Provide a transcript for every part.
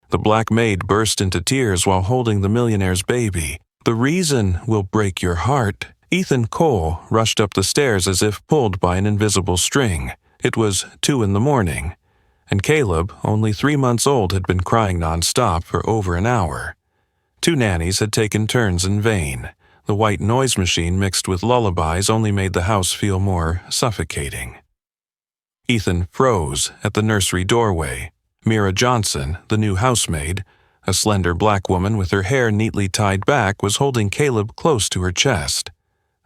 The black maid burst into tears while holding the millionaire's baby. "The reason will break your heart." Ethan Cole rushed up the stairs as if pulled by an invisible string. It was 2 in the morning, and Caleb, only 3 months old, had been crying nonstop for over an hour. 2 nannies had taken turns in vain. The white noise machine mixed with lullabies only made the house feel more suffocating. Ethan froze at the nursery doorway. Mira Johnson, the new housemaid, a slender black woman with her hair neatly tied back, was holding Caleb close to her chest.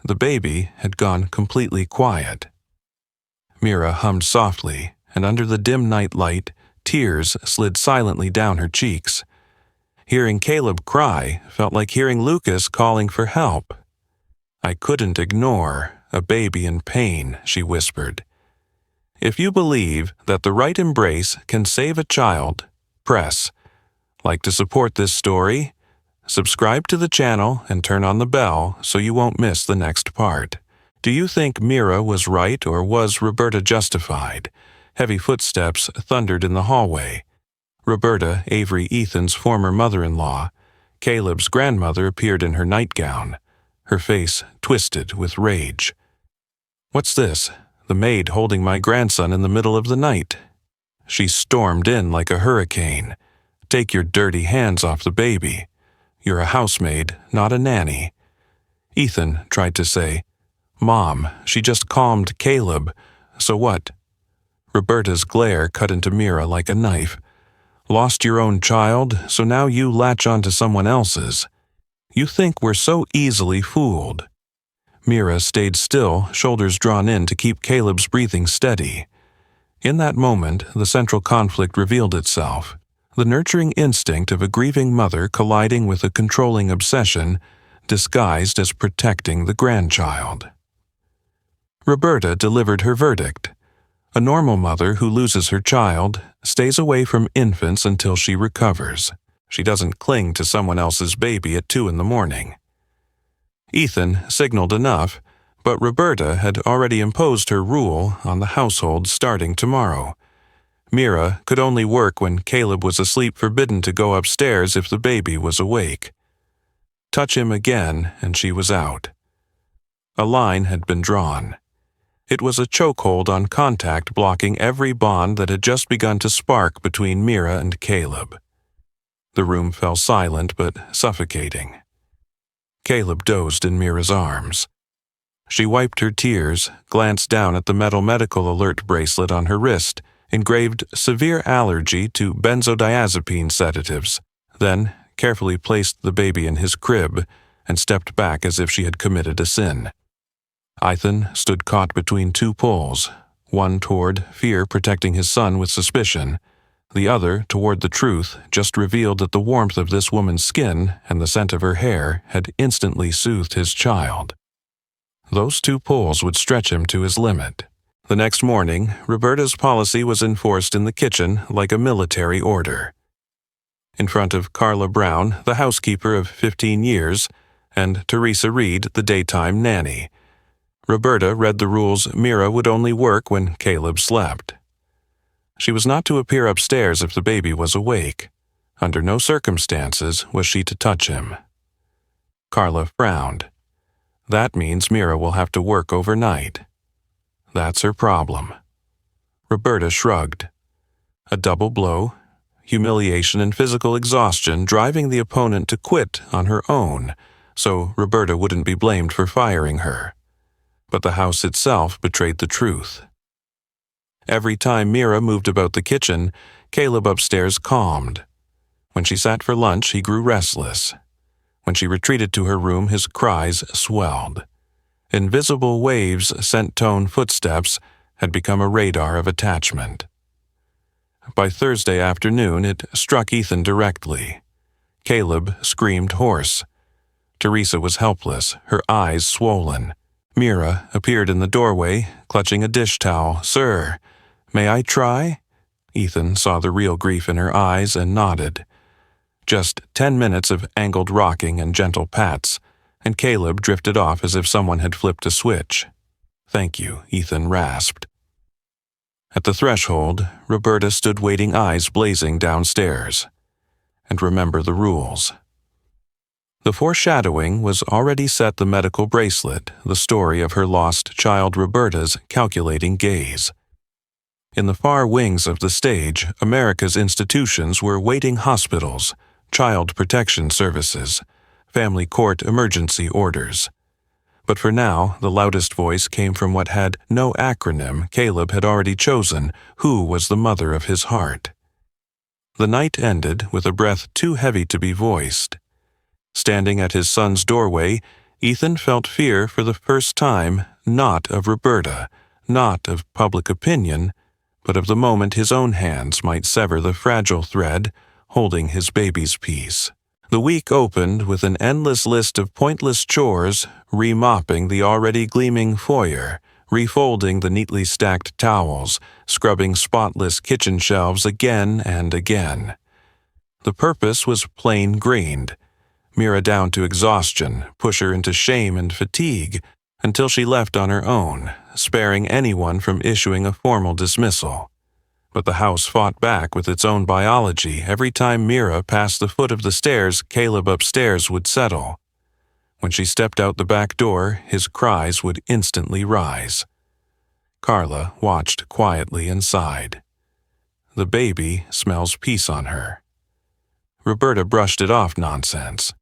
The baby had gone completely quiet. Mira hummed softly, and under the dim night light, tears slid silently down her cheeks. Hearing Caleb cry felt like hearing Lucas calling for help. "I couldn't ignore a baby in pain," she whispered. If you believe that the right embrace can save a child, press. Like to support this story? Subscribe to the channel and turn on the bell so you won't miss the next part. Do you think Mira was right, or was Roberta justified? Heavy footsteps thundered in the hallway. Roberta, Avery Ethan's former mother-in-law, Caleb's grandmother, appeared in her nightgown, her face twisted with rage. "What's this? The maid holding my grandson in the middle of the night." She stormed in like a hurricane. "Take your dirty hands off the baby. You're a housemaid, not a nanny." Ethan tried to say, "Mom, she just calmed Caleb. So what?" Roberta's glare cut into Mira like a knife. "Lost your own child, so now you latch onto someone else's. You think we're so easily fooled." Mira stayed still, shoulders drawn in to keep Caleb's breathing steady. In that moment, the central conflict revealed itself. The nurturing instinct of a grieving mother colliding with a controlling obsession disguised as protecting the grandchild. Roberta delivered her verdict. A normal mother who loses her child stays away from infants until she recovers. She doesn't cling to someone else's baby at 2 in the morning. Ethan signaled enough, but Roberta had already imposed her rule on the household starting tomorrow. Mira could only work when Caleb was asleep, forbidden to go upstairs if the baby was awake. Touch him again, and she was out. A line had been drawn. It was a chokehold on contact, blocking every bond that had just begun to spark between Mira and Caleb. The room fell silent but suffocating. Caleb dozed in Mira's arms. She wiped her tears, glanced down at the metal medical alert bracelet on her wrist, engraved severe allergy to benzodiazepine sedatives, then carefully placed the baby in his crib and stepped back as if she had committed a sin. Ethan stood caught between 2 pulls, one toward fear protecting his son with suspicion, the other toward the truth just revealed that the warmth of this woman's skin and the scent of her hair had instantly soothed his child. Those 2 pulls would stretch him to his limit. The next morning, Roberta's policy was enforced in the kitchen like a military order. In front of Carla Brown, the housekeeper of 15 years, and Teresa Reed, the daytime nanny, Roberta read the rules. Mira would only work when Caleb slept. She was not to appear upstairs if the baby was awake. Under no circumstances was she to touch him. Carla frowned. "That means Mira will have to work overnight." "That's her problem." Roberta shrugged. A double blow, humiliation and physical exhaustion, driving the opponent to quit on her own, so Roberta wouldn't be blamed for firing her. But the house itself betrayed the truth. Every time Mira moved about the kitchen, Caleb upstairs calmed. When she sat for lunch, he grew restless. When she retreated to her room, his cries swelled. Invisible waves, scent-tone footsteps, had become a radar of attachment. By Thursday afternoon, it struck Ethan directly. Caleb screamed hoarse. Teresa was helpless, her eyes swollen. Mira appeared in the doorway, clutching a dish towel. "Sir, may I try?" Ethan saw the real grief in her eyes and nodded. Just 10 minutes of angled rocking and gentle pats, and Caleb drifted off as if someone had flipped a switch. "Thank you," Ethan rasped. At the threshold, Roberta stood waiting, eyes blazing downstairs. and remember the rules. The foreshadowing was already set the medical bracelet, the story of her lost child Roberta's calculating gaze. In the far wings of the stage, America's institutions were waiting hospitals, child protection services, family court emergency orders. But for now, the loudest voice came from what had no acronym. Caleb had already chosen who was the mother of his heart. The night ended with a breath too heavy to be voiced. Standing at his son's doorway, Ethan felt fear for the first time, not of Roberta, not of public opinion, but of the moment his own hands might sever the fragile thread holding his baby's peace. The week opened with an endless list of pointless chores, remopping the already gleaming foyer, refolding the neatly stacked towels, scrubbing spotless kitchen shelves again and again. The purpose was plain grained. Mira down to exhaustion, push her into shame and fatigue, until she left on her own, sparing anyone from issuing a formal dismissal. But the house fought back with its own biology. Every time Mira passed the foot of the stairs, Caleb upstairs would settle. When she stepped out the back door, his cries would instantly rise. Carla watched quietly and sighed. The baby smells peace on her. Roberta brushed it off nonsense.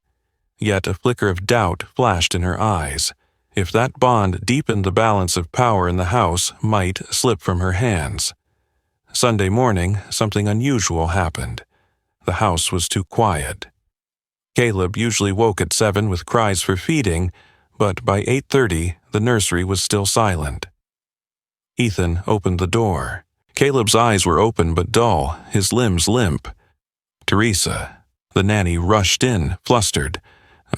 Yet a flicker of doubt flashed in her eyes. If that bond deepened the balance of power in the house, might slip from her hands. Sunday morning, something unusual happened. The house was too quiet. Caleb usually woke at 7 with cries for feeding, but by 8:30, the nursery was still silent. Ethan opened the door. Caleb's eyes were open but dull, his limbs limp. Teresa, the nanny, rushed in, flustered.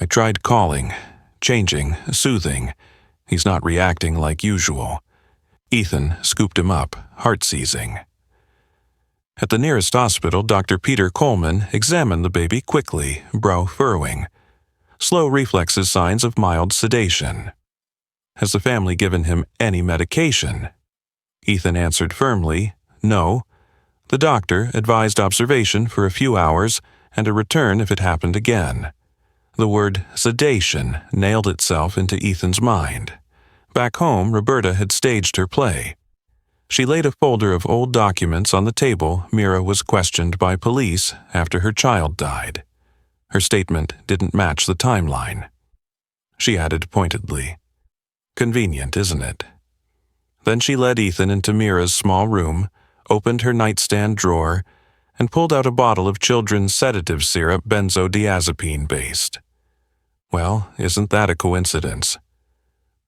I tried calling, changing, soothing. He's not reacting like usual. Ethan scooped him up, heart-seizing. At the nearest hospital, Dr. Peter Coleman examined the baby quickly, brow furrowing. Slow reflexes, signs of mild sedation. Has the family given him any medication? Ethan answered firmly, no. The doctor advised observation for a few hours and a return if it happened again. The word sedation nailed itself into Ethan's mind. Back home, Roberta had staged her play. She laid a folder of old documents on the table. Mira was questioned by police after her child died. Her statement didn't match the timeline. She added pointedly, "Convenient, isn't it?" Then she led Ethan into Mira's small room, opened her nightstand drawer, and pulled out a bottle of children's sedative syrup, benzodiazepine-based. Well, isn't that a coincidence?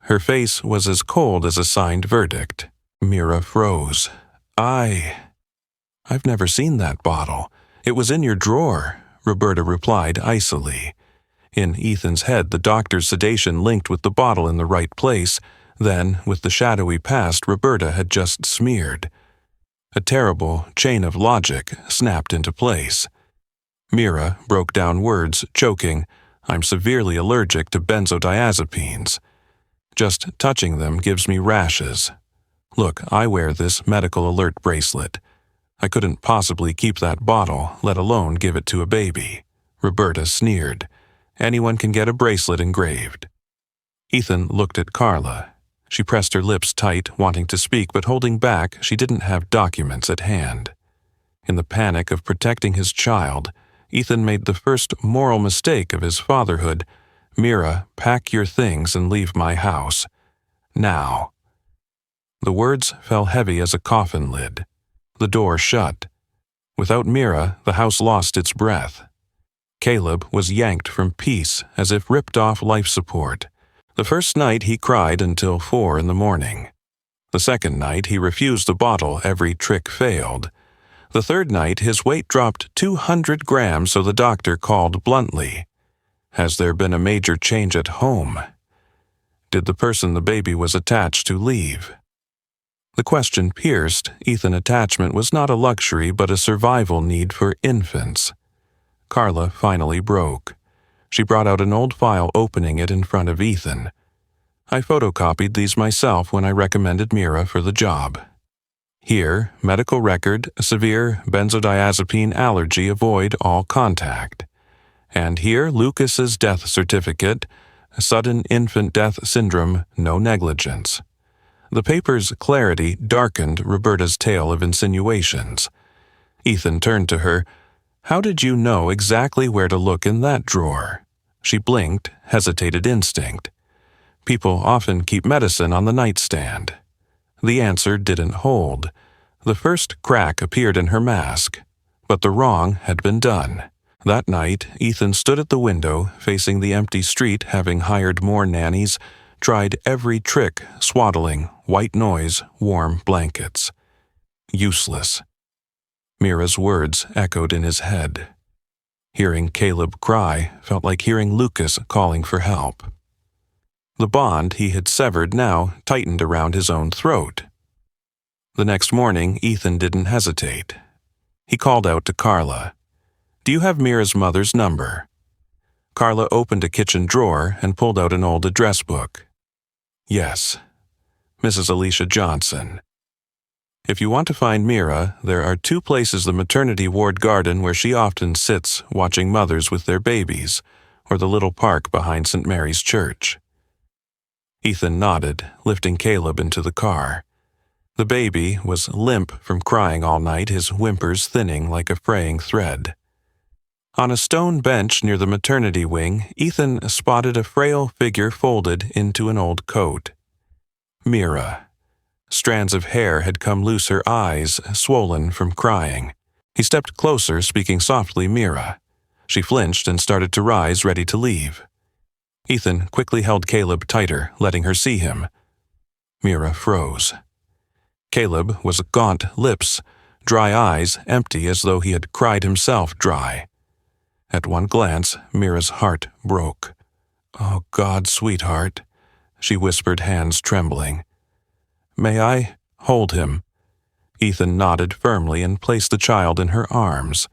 Her face was as cold as a signed verdict. Mira froze. I've never seen that bottle. It was in your drawer, Roberta replied icily. In Ethan's head, the doctor's sedation linked with the bottle in the right place. Then, with the shadowy past Roberta had just smeared. A terrible chain of logic snapped into place. Mira broke down words, choking, I'm severely allergic to benzodiazepines. Just touching them gives me rashes. Look, I wear this medical alert bracelet. I couldn't possibly keep that bottle, let alone give it to a baby. Roberta sneered. Anyone can get a bracelet engraved. Ethan looked at Carla. She pressed her lips tight, wanting to speak, but holding back. She didn't have documents at hand. In the panic of protecting his child, Ethan made the first moral mistake of his fatherhood. Mira, pack your things and leave my house. Now. The words fell heavy as a coffin lid. The door shut. Without Mira, the house lost its breath. Caleb was yanked from peace as if ripped off life support. The first night he cried until 4 in the morning. The second night he refused the bottle, every trick failed. The third night his weight dropped 200 grams, so the doctor called bluntly. Has there been a major change at home? Did the person the baby was attached to leave? The question pierced. Ethan attachment was not a luxury but a survival need for infants. Carla finally broke. She brought out an old file, opening it in front of Ethan. I photocopied these myself when I recommended Mira for the job. Here, medical record, severe benzodiazepine allergy, avoid all contact. And here, Lucas's death certificate, sudden infant death syndrome, no negligence. The paper's clarity darkened Roberta's tale of insinuations. Ethan turned to her. How did you know exactly where to look in that drawer? She blinked, hesitated instinct. People often keep medicine on the nightstand. The answer didn't hold. The first crack appeared in her mask, but the wrong had been done. That night, Ethan stood at the window, facing the empty street, having hired more nannies, tried every trick, swaddling, white noise, warm blankets. Useless. Mira's words echoed in his head. Hearing Caleb cry felt like hearing Lucas calling for help. The bond he had severed now tightened around his own throat. The next morning, Ethan didn't hesitate. He called out to Carla. Do you have Mira's mother's number? Carla opened a kitchen drawer and pulled out an old address book. Yes. Mrs. Alicia Johnson. If you want to find Mira, there are 2 places: the maternity ward garden where she often sits watching mothers with their babies, or the little park behind St. Mary's Church. Ethan nodded, lifting Caleb into the car. The baby was limp from crying all night, his whimpers thinning like a fraying thread. On a stone bench near the maternity wing, Ethan spotted a frail figure folded into an old coat. Mira. Strands of hair had come loose, her eyes swollen from crying. He stepped closer, speaking softly, Mira. She flinched and started to rise, ready to leave. Ethan quickly held Caleb tighter, letting her see him. Mira froze. Caleb was gaunt lips, dry eyes, empty as though he had cried himself dry. At one glance, Mira's heart broke. Oh, God, sweetheart, she whispered, hands trembling. May I hold him? Ethan nodded firmly and placed the child in her arms.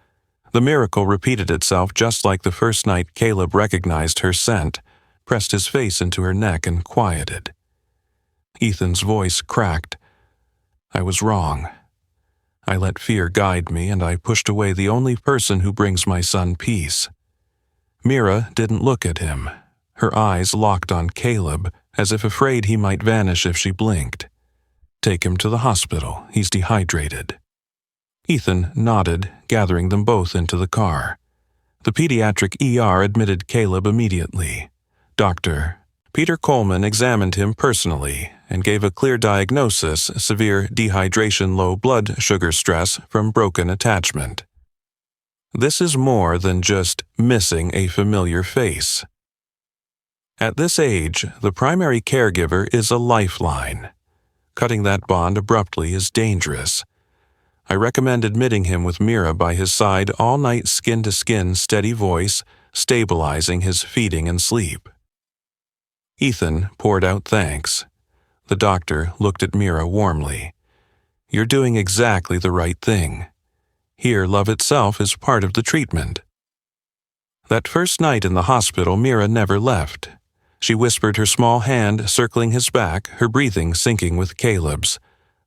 The miracle repeated itself just like the first night. Caleb recognized her scent, pressed his face into her neck and quieted. Ethan's voice cracked. I was wrong. I let fear guide me, and I pushed away the only person who brings my son peace. Mira didn't look at him. Her eyes locked on Caleb, as if afraid he might vanish if she blinked. Take him to the hospital. He's dehydrated. Ethan nodded, gathering them both into the car. The pediatric ER admitted Caleb immediately. Dr. Peter Coleman examined him personally and gave a clear diagnosis: severe dehydration, low blood sugar stress from broken attachment. This is more than just missing a familiar face. At this age, the primary caregiver is a lifeline. Cutting that bond abruptly is dangerous. I recommend admitting him with Mira by his side all night, skin-to-skin, steady voice, stabilizing his feeding and sleep. Ethan poured out thanks. The doctor looked at Mira warmly. You're doing exactly the right thing. Here, love itself is part of the treatment. That first night in the hospital, Mira never left. She whispered, her small hand circling his back, her breathing syncing with Caleb's.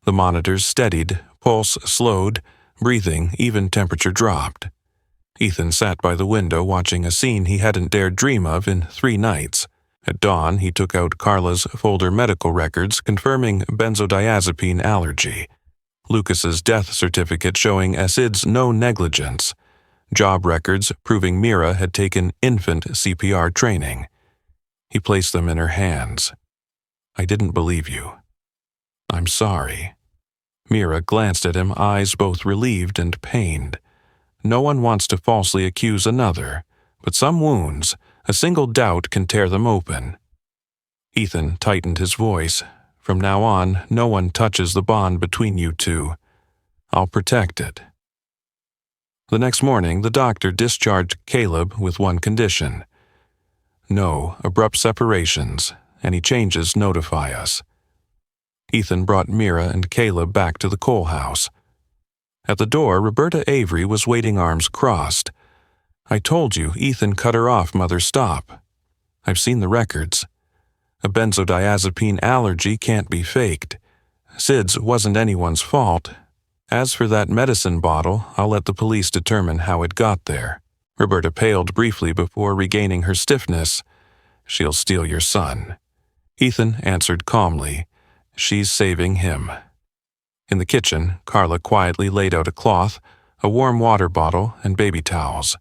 The monitors steadied, pulse slowed, breathing, even temperature dropped. Ethan sat by the window watching a scene he hadn't dared dream of in 3 nights. At dawn, he took out Carla's folder medical records confirming benzodiazepine allergy, Lucas's death certificate showing Acid's no negligence, job records proving Mira had taken infant CPR training. He placed them in her hands. I didn't believe you. I'm sorry. Mira glanced at him, eyes both relieved and pained. No one wants to falsely accuse another, but some wounds, a single doubt can tear them open. Ethan tightened his voice. From now on, no one touches the bond between you 2. I'll protect it. The next morning, the doctor discharged Caleb with one condition. No abrupt separations. Any changes, notify us. Ethan brought Mira and Caleb back to the Cole house. At the door, Roberta Avery was waiting, arms crossed. I told you, Ethan cut her off, Mother, stop. I've seen the records. A benzodiazepine allergy can't be faked. Sid's wasn't anyone's fault. As for that medicine bottle, I'll let the police determine how it got there. Roberta paled briefly before regaining her stiffness. She'll steal your son. Ethan answered calmly. She's saving him. In the kitchen, Carla quietly laid out a cloth, a warm water bottle, and baby towels.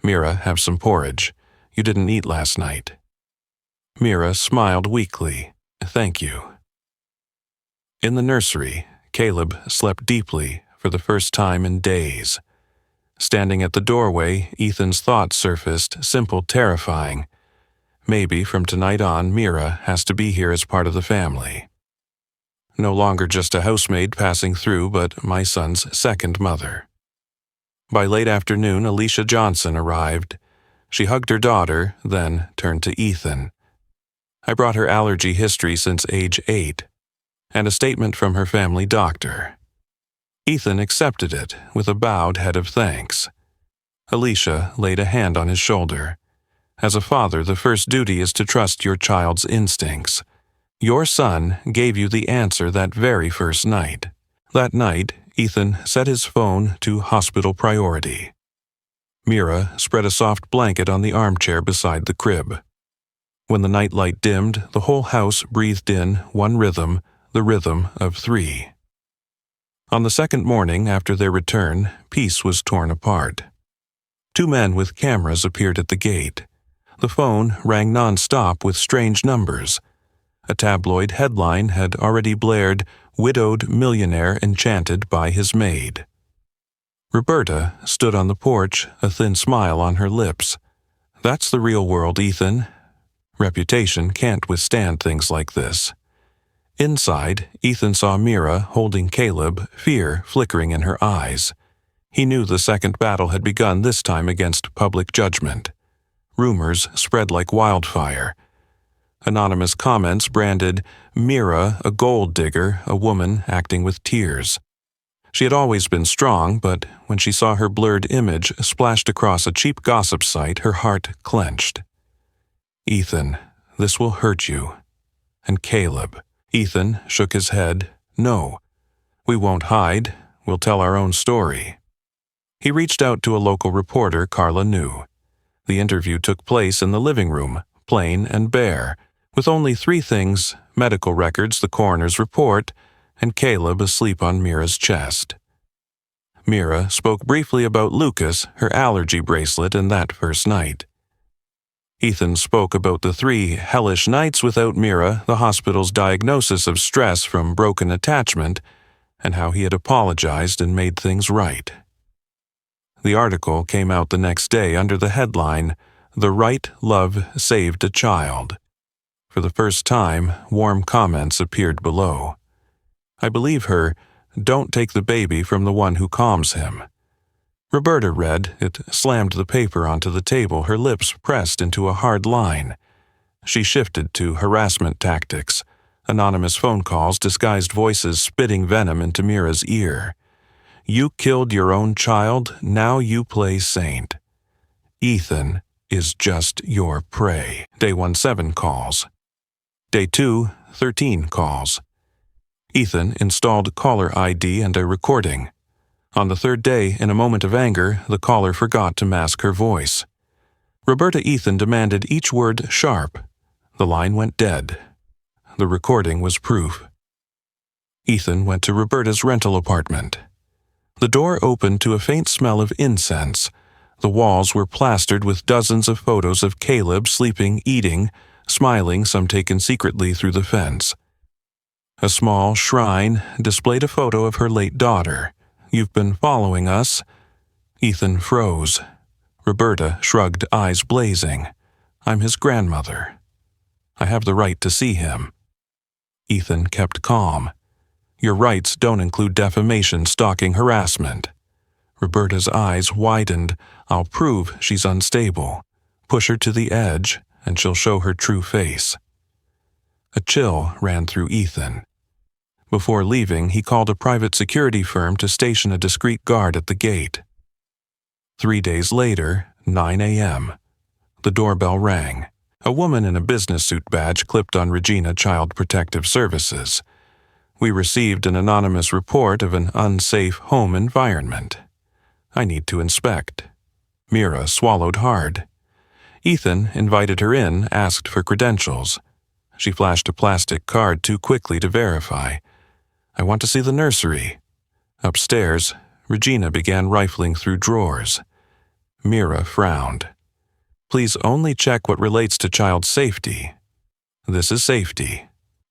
Mira, have some porridge. You didn't eat last night. Mira smiled weakly. Thank you. In the nursery, Caleb slept deeply for the first time in days. Standing at the doorway, Ethan's thoughts surfaced, simple, terrifying. Maybe from tonight on, Mira has to be here as part of the family. No longer just a housemaid passing through, but my son's second mother. By late afternoon, Alicia Johnson arrived. She hugged her daughter, then turned to Ethan. I brought her allergy history since age 8, and a statement from her family doctor. Ethan accepted it with a bowed head of thanks. Alicia laid a hand on his shoulder. As a father, the first duty is to trust your child's instincts. Your son gave you the answer that very first night. That night, Ethan set his phone to hospital priority. Mira spread a soft blanket on the armchair beside the crib. When the nightlight dimmed, the whole house breathed in one rhythm, the rhythm of 3. On the second morning after their return, peace was torn apart. 2 men with cameras appeared at the gate. The phone rang non-stop with strange numbers. A tabloid headline had already blared, "Widowed millionaire enchanted by his maid." Roberta stood on the porch, a thin smile on her lips. That's the real world, Ethan. Reputation can't withstand things like this. Inside, Ethan saw Mira holding Caleb, fear flickering in her eyes. He knew the second battle had begun, this time against public judgment. Rumors spread like wildfire. Anonymous comments branded Mira a gold digger, a woman acting with tears. She had always been strong, but when she saw her blurred image splashed across a cheap gossip site, her heart clenched. Ethan, this will hurt you. And Caleb. Ethan shook his head. No, we won't hide. We'll tell our own story. He reached out to a local reporter Carla knew. The interview took place in the living room, plain and bare, with only 3 things: medical records, the coroner's report, and Caleb asleep on Mira's chest. Mira spoke briefly about Lucas, her allergy bracelet, and that first night. Ethan spoke about the 3 hellish nights without Mira, the hospital's diagnosis of stress from broken attachment, and how he had apologized and made things right. The article came out the next day under the headline, "The Right Love Saved a Child." For the first time, warm comments appeared below. I believe her, "Don't take the baby from the one who calms him." Roberta read it, slammed the paper onto the table, her lips pressed into a hard line. She shifted to harassment tactics, anonymous phone calls, disguised voices spitting venom into Mira's ear. You killed your own child, now you play saint. Ethan is just your prey. Day 17 calls. Day 2, 13 calls. Ethan installed caller ID and a recording. On the 3rd day, in a moment of anger, the caller forgot to mask her voice. Roberta Ethan demanded each word sharp. The line went dead. The recording was proof. Ethan went to Roberta's rental apartment. The door opened to a faint smell of incense. The walls were plastered with dozens of photos of Caleb sleeping, eating, smiling, some taken secretly through the fence. A small shrine displayed a photo of her late daughter. You've been following us. Ethan froze. Roberta shrugged, eyes blazing. I'm his grandmother. I have the right to see him. Ethan kept calm. Your rights don't include defamation, stalking, harassment. Roberta's eyes widened. I'll prove she's unstable. Push her to the edge, and she'll show her true face. A chill ran through Ethan. Before leaving, he called a private security firm to station a discreet guard at the gate. 3 days later, 9 a.m., the doorbell rang. A woman in a business suit badge clipped on Regina Child Protective Services. We received an anonymous report of an unsafe home environment. I need to inspect. Mira swallowed hard. Ethan invited her in, asked for credentials. She flashed a plastic card too quickly to verify. I want to see the nursery. Upstairs, Regina began rifling through drawers. Mira frowned. Please only check what relates to child safety. This is safety,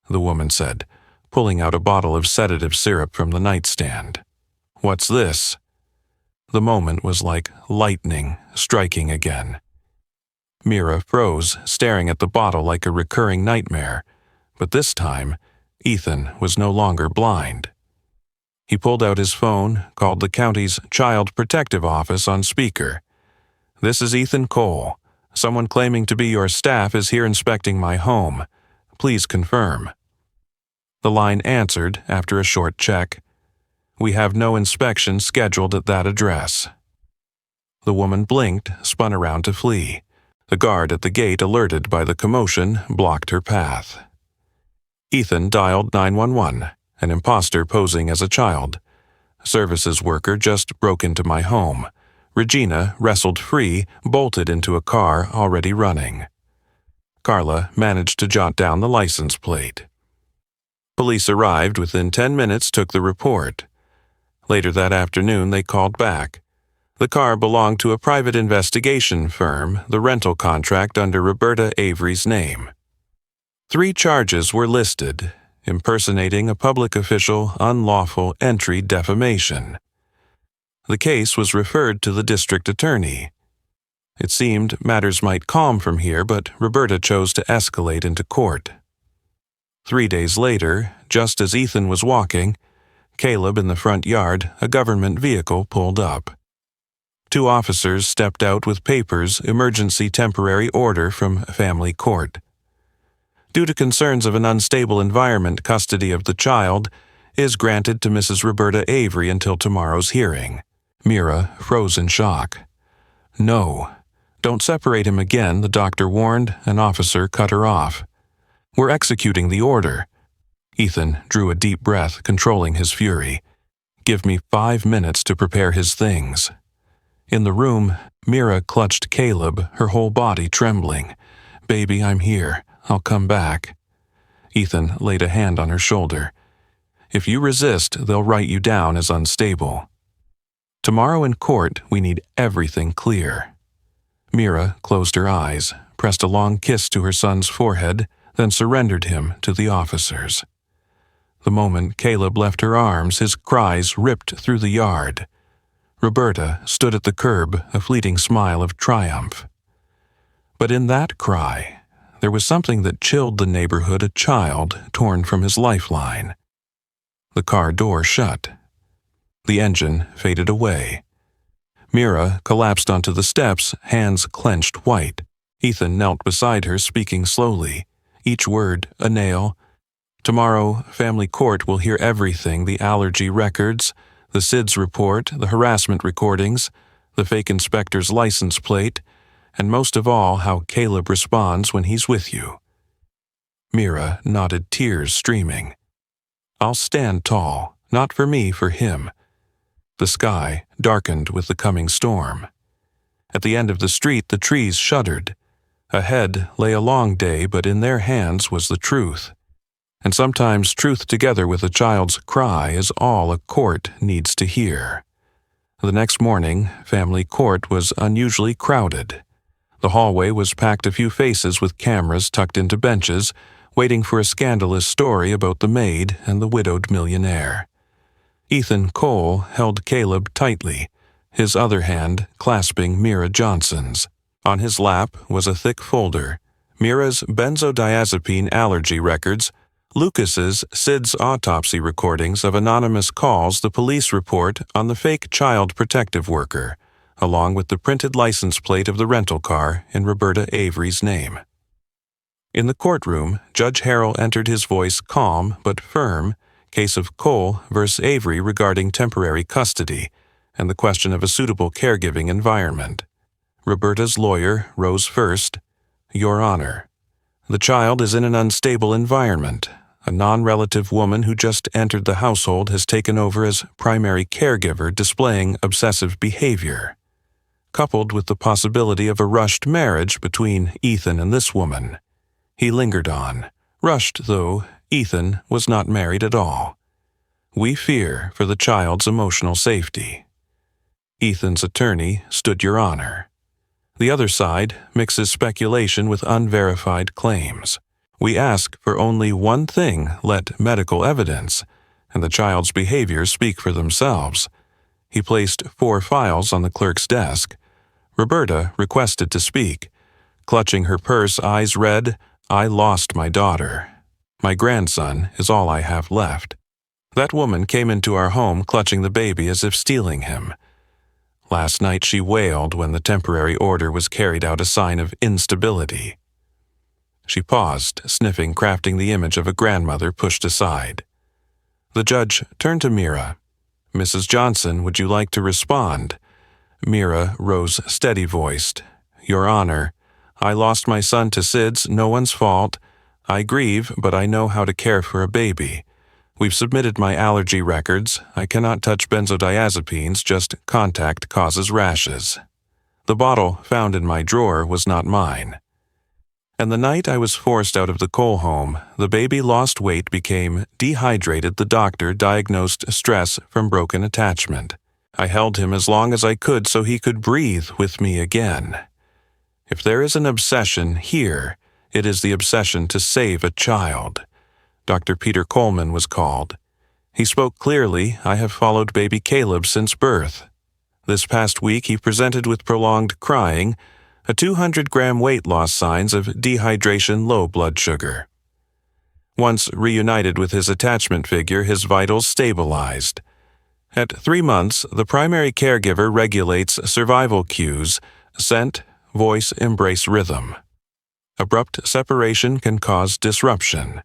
the woman said, pulling out a bottle of sedative syrup from the nightstand. What's this? The moment was like lightning striking again. Mira froze, staring at the bottle like a recurring nightmare, but this time, Ethan was no longer blind. He pulled out his phone, called the county's Child Protective Office on speaker. This is Ethan Cole. Someone claiming to be your staff is here inspecting my home. Please confirm. The line answered after a short check. We have no inspection scheduled at that address. The woman blinked, spun around to flee. The guard at the gate, alerted by the commotion, blocked her path. Ethan dialed 911, an imposter posing as a child. Services worker just broke into my home. Regina wrestled free, bolted into a car already running. Carla managed to jot down the license plate. Police arrived within 10 minutes, took the report. Later that afternoon, they called back. The car belonged to a private investigation firm, the rental contract under Roberta Avery's name. 3 charges were listed: impersonating a public official, unlawful entry, defamation. The case was referred to the district attorney. It seemed matters might calm from here, but Roberta chose to escalate into court. 3 days later, just as Ethan was walking, Caleb in the front yard, a government vehicle pulled up. 2 officers stepped out with papers, emergency temporary order from family court. Due to concerns of an unstable environment, custody of the child is granted to Mrs. Roberta Avery until tomorrow's hearing. Mira froze in shock. No. Don't separate him again, the doctor warned. An officer cut her off. We're executing the order. Ethan drew a deep breath, controlling his fury. Give me 5 minutes to prepare his things. In the room, Mira clutched Caleb, her whole body trembling. Baby, I'm here. I'll come back. Ethan laid a hand on her shoulder. If you resist, they'll write you down as unstable. Tomorrow in court, we need everything clear. Mira closed her eyes, pressed a long kiss to her son's forehead, then surrendered him to the officers. The moment Caleb left her arms, his cries ripped through the yard. Roberta stood at the curb, a fleeting smile of triumph. But in that cry, there was something that chilled the neighborhood, a child torn from his lifeline. The car door shut. The engine faded away. Mira collapsed onto the steps, hands clenched white. Ethan knelt beside her, speaking slowly, each word a nail. Tomorrow, family court will hear everything: the allergy records, the SIDS report, the harassment recordings, the fake inspector's license plate, and most of all, how Caleb responds when he's with you. Mira nodded, tears streaming. I'll stand tall, not for me, for him. The sky darkened with the coming storm. At the end of the street, the trees shuddered. Ahead lay a long day, but in their hands was the truth. And sometimes truth together with a child's cry is all a court needs to hear. The next morning, family court was unusually crowded. The hallway was packed, a few faces with cameras tucked into benches, waiting for a scandalous story about the Maid and the widowed millionaire. Ethan Cole held Caleb tightly, his other hand clasping Mira Johnson's. On his lap was a thick folder: Mira's benzodiazepine allergy records, Lucas's SIDS autopsy recordings of anonymous calls, the police report on the fake child protective worker, along with the printed license plate of the rental car in Roberta Avery's name. In the courtroom, Judge Harrell entered, his voice calm but firm: case of Cole versus Avery regarding temporary custody and the question of a suitable caregiving environment. Roberta's lawyer rose first. Your Honor, the child is in an unstable environment. A non-relative woman who just entered the household has taken over as primary caregiver, displaying obsessive behavior, coupled with the possibility of a rushed marriage between Ethan and this woman. He lingered on. Rushed, though, Ethan was not married at all. We fear for the child's emotional safety. Ethan's attorney stood your honor. The other side mixes speculation with unverified claims. We ask for only one thing: let medical evidence and the child's behavior speak for themselves. He placed 4 files on the clerk's desk. Roberta requested to speak. Clutching her purse, eyes red, "I lost my daughter. My grandson is all I have left." That woman came into our home clutching the baby as if stealing him. Last night she wailed when the temporary order was carried out, a sign of instability. She paused, sniffing, crafting the image of a grandmother pushed aside. The judge turned to Mira. "Mrs. Johnson, would you like to respond?" Mira rose steady-voiced. "Your Honor, I lost my son to SIDS, no one's fault. I grieve, but I know how to care for a baby. We've submitted my allergy records. I cannot touch benzodiazepines, just contact causes rashes. The bottle found in my drawer was not mine. And the night I was forced out of the Cole home, the baby lost weight, became dehydrated. The doctor diagnosed stress from broken attachment. I held him as long as I could so he could breathe with me again. If there is an obsession here, it is the obsession to save a child." Dr. Peter Coleman was called. He spoke clearly. "I have followed baby Caleb since birth. This past week he presented with prolonged crying, a 200-gram weight loss, signs of dehydration, low blood sugar. Once reunited with his attachment figure, his vitals stabilized. At 3 months, the primary caregiver regulates survival cues: scent, voice, embrace, rhythm. Abrupt separation can cause disruption.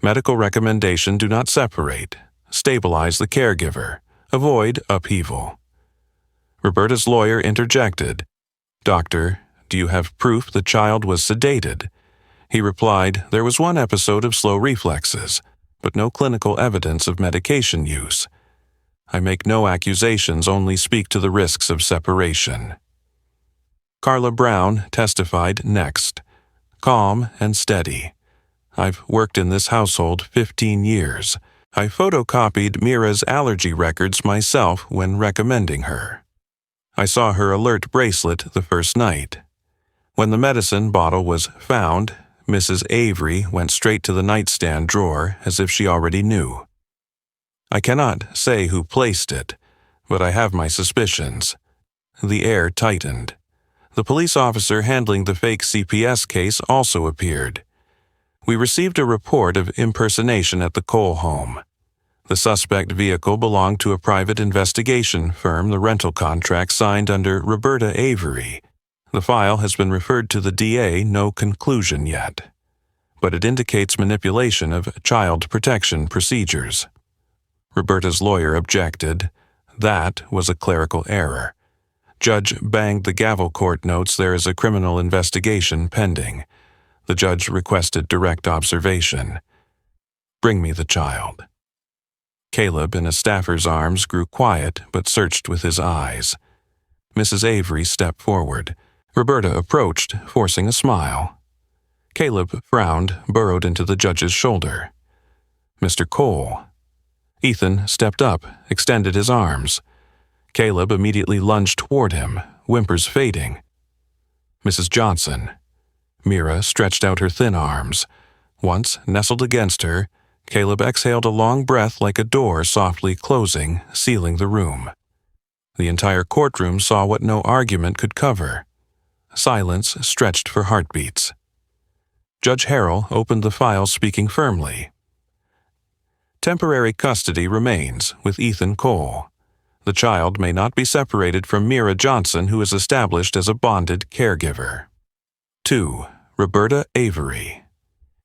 Medical recommendation: do not separate. Stabilize the caregiver. Avoid upheaval." Roberta's lawyer interjected. "Doctor, do you have proof the child was sedated?" He replied, "There was one episode of slow reflexes, but no clinical evidence of medication use. I make no accusations, only speak to the risks of separation." Carla Brown testified next. Calm and steady. "I've worked in this household 15 years. I photocopied Mira's allergy records myself when recommending her. I saw her alert bracelet the first night. When the medicine bottle was found, Mrs. Avery went straight to the nightstand drawer as if she already knew. I cannot say who placed it, but I have my suspicions." The air tightened. The police officer handling the fake CPS case also appeared. "We received a report of impersonation at the Cole home. The suspect vehicle belonged to a private investigation firm, the rental contract signed under Roberta Avery. The file has been referred to the DA, no conclusion yet. But it indicates manipulation of child protection procedures." Roberta's lawyer objected. That was a clerical error. Judge banged the gavel. "Court notes there is a criminal investigation pending." The judge requested direct observation. "Bring me the child." Caleb, in a staffer's arms, grew quiet but searched with his eyes. Mrs. Avery stepped forward. Roberta approached, forcing a smile. Caleb frowned, burrowed into the judge's shoulder. "Mr. Cole." Ethan stepped up, extended his arms. Caleb immediately lunged toward him, whimpers fading. "Mrs. Johnson." Mira stretched out her thin arms. Once nestled against her, Caleb exhaled a long breath like a door softly closing, sealing the room. The entire courtroom saw what no argument could cover. Silence stretched for heartbeats. Judge Harrell opened the file, speaking firmly. "Temporary custody remains with Ethan Cole. The child may not be separated from Mira Johnson, who is established as a bonded caregiver. 2. Roberta Avery.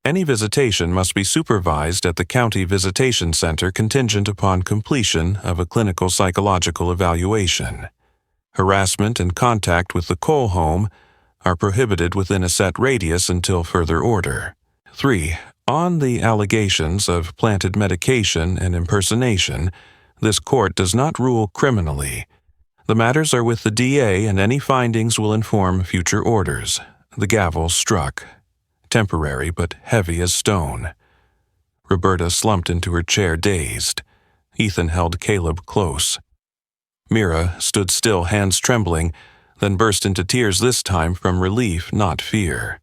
Any visitation must be supervised at the County Visitation Center contingent upon completion of a clinical psychological evaluation. Harassment and contact with the Cole home are prohibited within a set radius until further order. 3. On the allegations of planted medication and impersonation, this court does not rule criminally. The matters are with the DA, and any findings will inform future orders. The gavel struck, temporary but heavy as stone. Roberta slumped into her chair, dazed. Ethan held Caleb close. Mira stood still, hands trembling, then burst into tears, this time from relief, not fear.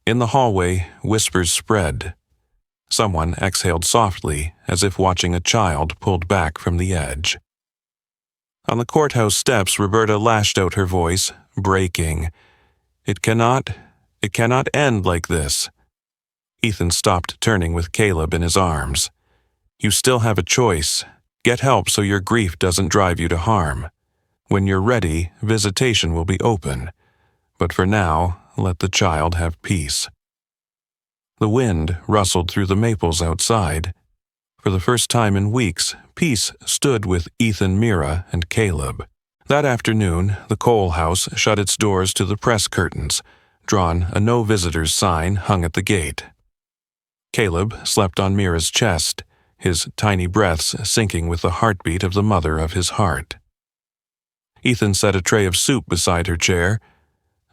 In the hallway, whispers spread. Someone exhaled softly, as if watching a child pulled back from the edge. On the courthouse steps, Roberta lashed out her voice, breaking. It cannot end like this." Ethan stopped, turning with Caleb in his arms. "You still have a choice. Get help so your grief doesn't drive you to harm. When you're ready, visitation will be open. But for now, let the child have peace." The wind rustled through the maples outside. For the first time in weeks, peace stood with Ethan, Mira, and Caleb. That afternoon, the Cole house shut its doors to the press curtains, drawn a no visitors sign hung at the gate. Caleb slept on Mira's chest, his tiny breaths syncing with the heartbeat of the mother of his heart. Ethan set a tray of soup beside her chair.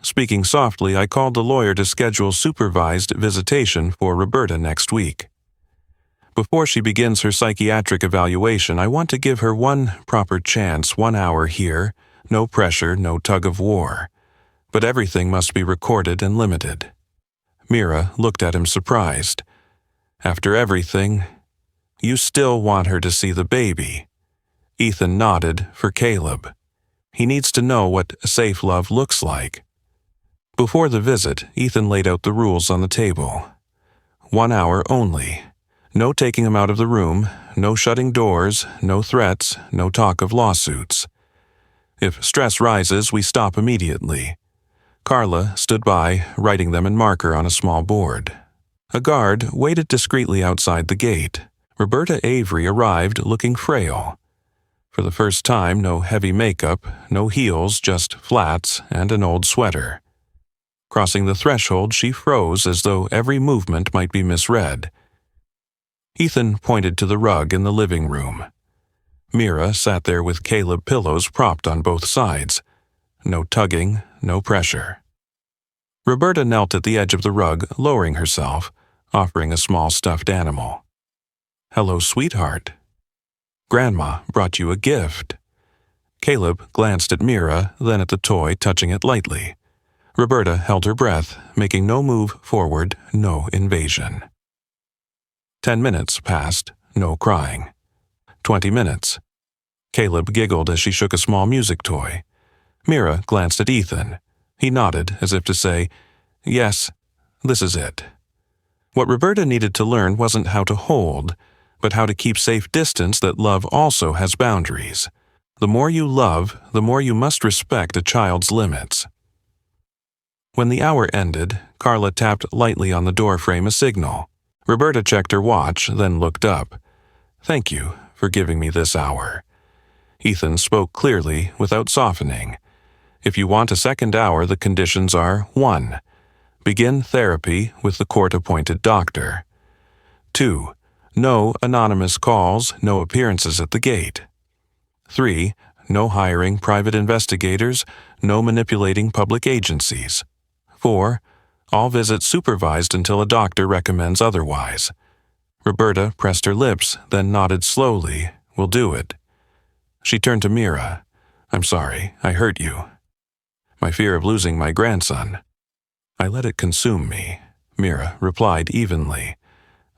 Speaking softly, I called the lawyer to schedule supervised visitation for Roberta next week. Before she begins her psychiatric evaluation, I want to give her one proper chance, 1 hour here, no pressure, no tug of war. But everything must be recorded and limited. Mira looked at him surprised. "After everything, you still want her to see the baby?" Ethan nodded for Caleb. He needs to know what safe love looks like. Before the visit, Ethan laid out the rules on the table. 1 hour only. No taking him out of the room, no shutting doors, no threats, no talk of lawsuits. If stress rises, we stop immediately. Carla stood by, writing them in marker on a small board. A guard waited discreetly outside the gate. Roberta Avery arrived looking frail. For the first time, no heavy makeup, no heels, just flats and an old sweater. Crossing the threshold, she froze as though every movement might be misread. Ethan pointed to the rug in the living room. Mira sat there with Caleb pillows propped on both sides. No tugging, no pressure. Roberta knelt at the edge of the rug, lowering herself, offering a small stuffed animal. "Hello, sweetheart. Grandma brought you a gift." Caleb glanced at Mira, then at the toy, touching it lightly. Roberta held her breath, making no move forward, no invasion. 10 minutes passed, no crying. 20 minutes. Caleb giggled as she shook a small music toy. Mira glanced at Ethan. He nodded, as if to say, "Yes, this is it." What Roberta needed to learn wasn't how to hold, but how to keep safe distance that love also has boundaries. The more you love, the more you must respect a child's limits. When the hour ended, Carla tapped lightly on the doorframe, a signal. Roberta checked her watch, then looked up. "Thank you for giving me this hour." Ethan spoke clearly, without softening. "If you want a second hour, the conditions are 1. Begin therapy with the court-appointed doctor. 2. No anonymous calls, no appearances at the gate. 3. No hiring private investigators, no manipulating public agencies. 4. All visits supervised until a doctor recommends otherwise." Roberta pressed her lips, then nodded slowly. "We'll do it." She turned to Mira. "I'm sorry, I hurt you. My fear of losing my grandson. I let it consume me," Mira replied evenly.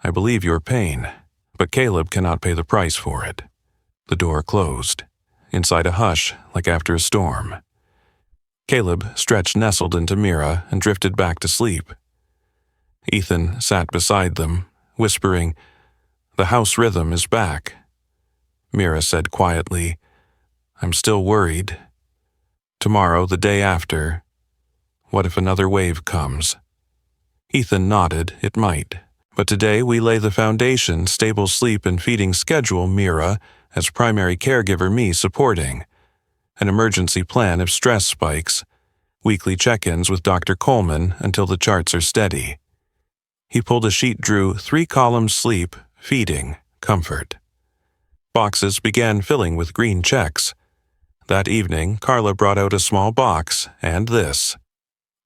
"I believe your pain, but Caleb cannot pay the price for it." The door closed. Inside a hush, like after a storm. Caleb stretched nestled into Mira and drifted back to sleep. Ethan sat beside them, whispering, "The house rhythm is back." Mira said quietly, "I'm still worried. Tomorrow, the day after, what if another wave comes?" Ethan nodded. It might. But today we lay the foundation, stable sleep and feeding schedule, Mira, as primary caregiver, me supporting. An emergency plan if stress spikes. Weekly check-ins with Dr. Coleman until the charts are steady. He pulled a sheet, drew 3 columns: sleep, feeding, comfort. Boxes began filling with green checks. That evening, Carla brought out a small box and this.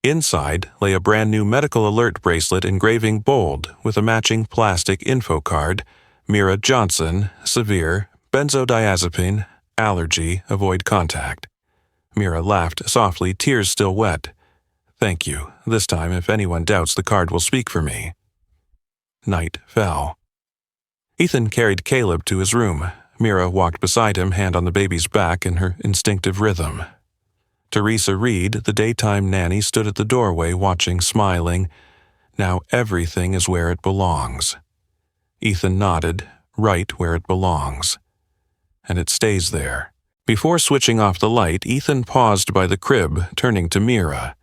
Inside lay a brand new medical alert bracelet engraving bold with a matching plastic info card: Mira Johnson, severe, benzodiazepine, allergy, avoid contact. Mira laughed softly, tears still wet. Thank you. This time, if anyone doubts, the card will speak for me. Night fell. Ethan carried Caleb to his room. Mira walked beside him, hand on the baby's back in her instinctive rhythm. Teresa Reed, the daytime nanny, stood at the doorway watching, smiling. Now everything is where it belongs. Ethan nodded, right where it belongs. And it stays there. Before switching off the light, Ethan paused by the crib, turning to Mira.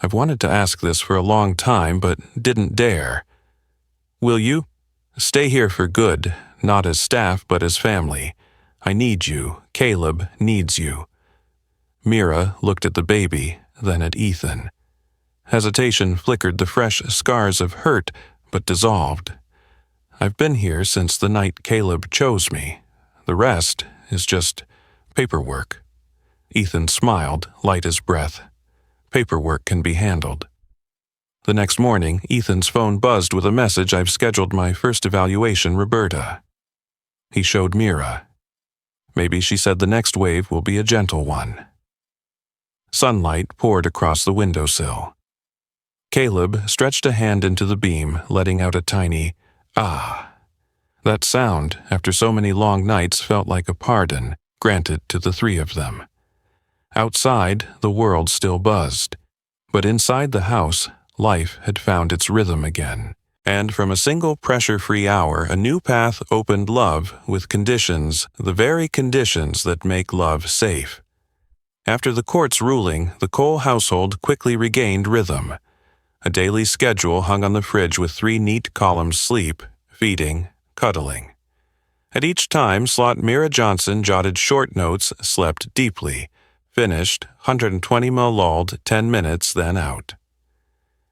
I've wanted to ask this for a long time, but didn't dare. Will you? Stay here for good, not as staff, but as family. I need you. Caleb needs you. Mira looked at the baby, then at Ethan. Hesitation flickered the fresh scars of hurt, but dissolved. I've been here since the night Caleb chose me. The rest is just paperwork. Ethan smiled, light as breath. Paperwork can be handled. The next morning, Ethan's phone buzzed with a message: I've scheduled my first evaluation, Roberta. He showed Mira. Maybe, she said, the next wave will be a gentle one. Sunlight poured across the windowsill. Caleb stretched a hand into the beam, letting out a tiny ah. That sound, after so many long nights, felt like a pardon granted to the 3 of them. Outside, the world still buzzed, but inside the house, life had found its rhythm again. And from a single pressure-free hour, a new path opened love with conditions, the very conditions that make love safe. After the court's ruling, the Cole household quickly regained rhythm. A daily schedule hung on the fridge with 3 neat columns: sleep, feeding, cuddling. At each time slot, Mira Johnson jotted short notes: slept deeply, finished, 120 ml lulled, 10 minutes, then out.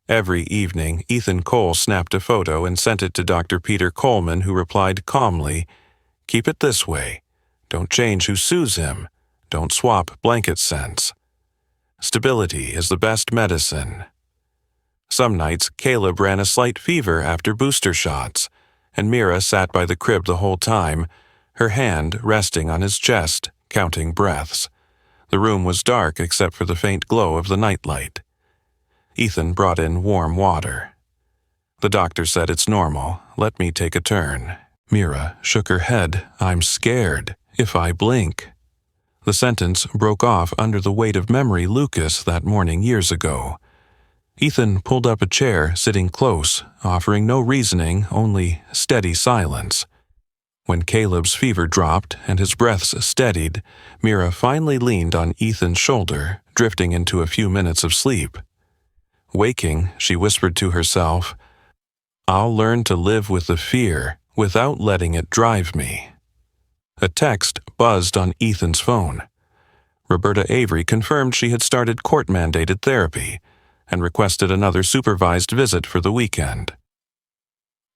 Every evening, Ethan Cole snapped a photo and sent it to Dr. Peter Coleman, who replied calmly, "Keep it this way. Don't change who sues him. Don't swap blanket scents. Stability is the best medicine." Some nights, Caleb ran a slight fever after booster shots, and Mira sat by the crib the whole time, her hand resting on his chest, counting breaths. The room was dark except for the faint glow of the nightlight. Ethan brought in warm water. The doctor said, "It's normal. Let me take a turn." Mira shook her head. "I'm scared. If I blink." The sentence broke off under the weight of memory Lucas that morning years ago. Ethan pulled up a chair, sitting close, offering no reasoning, only steady silence. When Caleb's fever dropped and his breaths steadied, Mira finally leaned on Ethan's shoulder, drifting into a few minutes of sleep. Waking, she whispered to herself, "I'll learn to live with the fear without letting it drive me." A text buzzed on Ethan's phone. Roberta Avery confirmed she had started court-mandated therapy and requested another supervised visit for the weekend.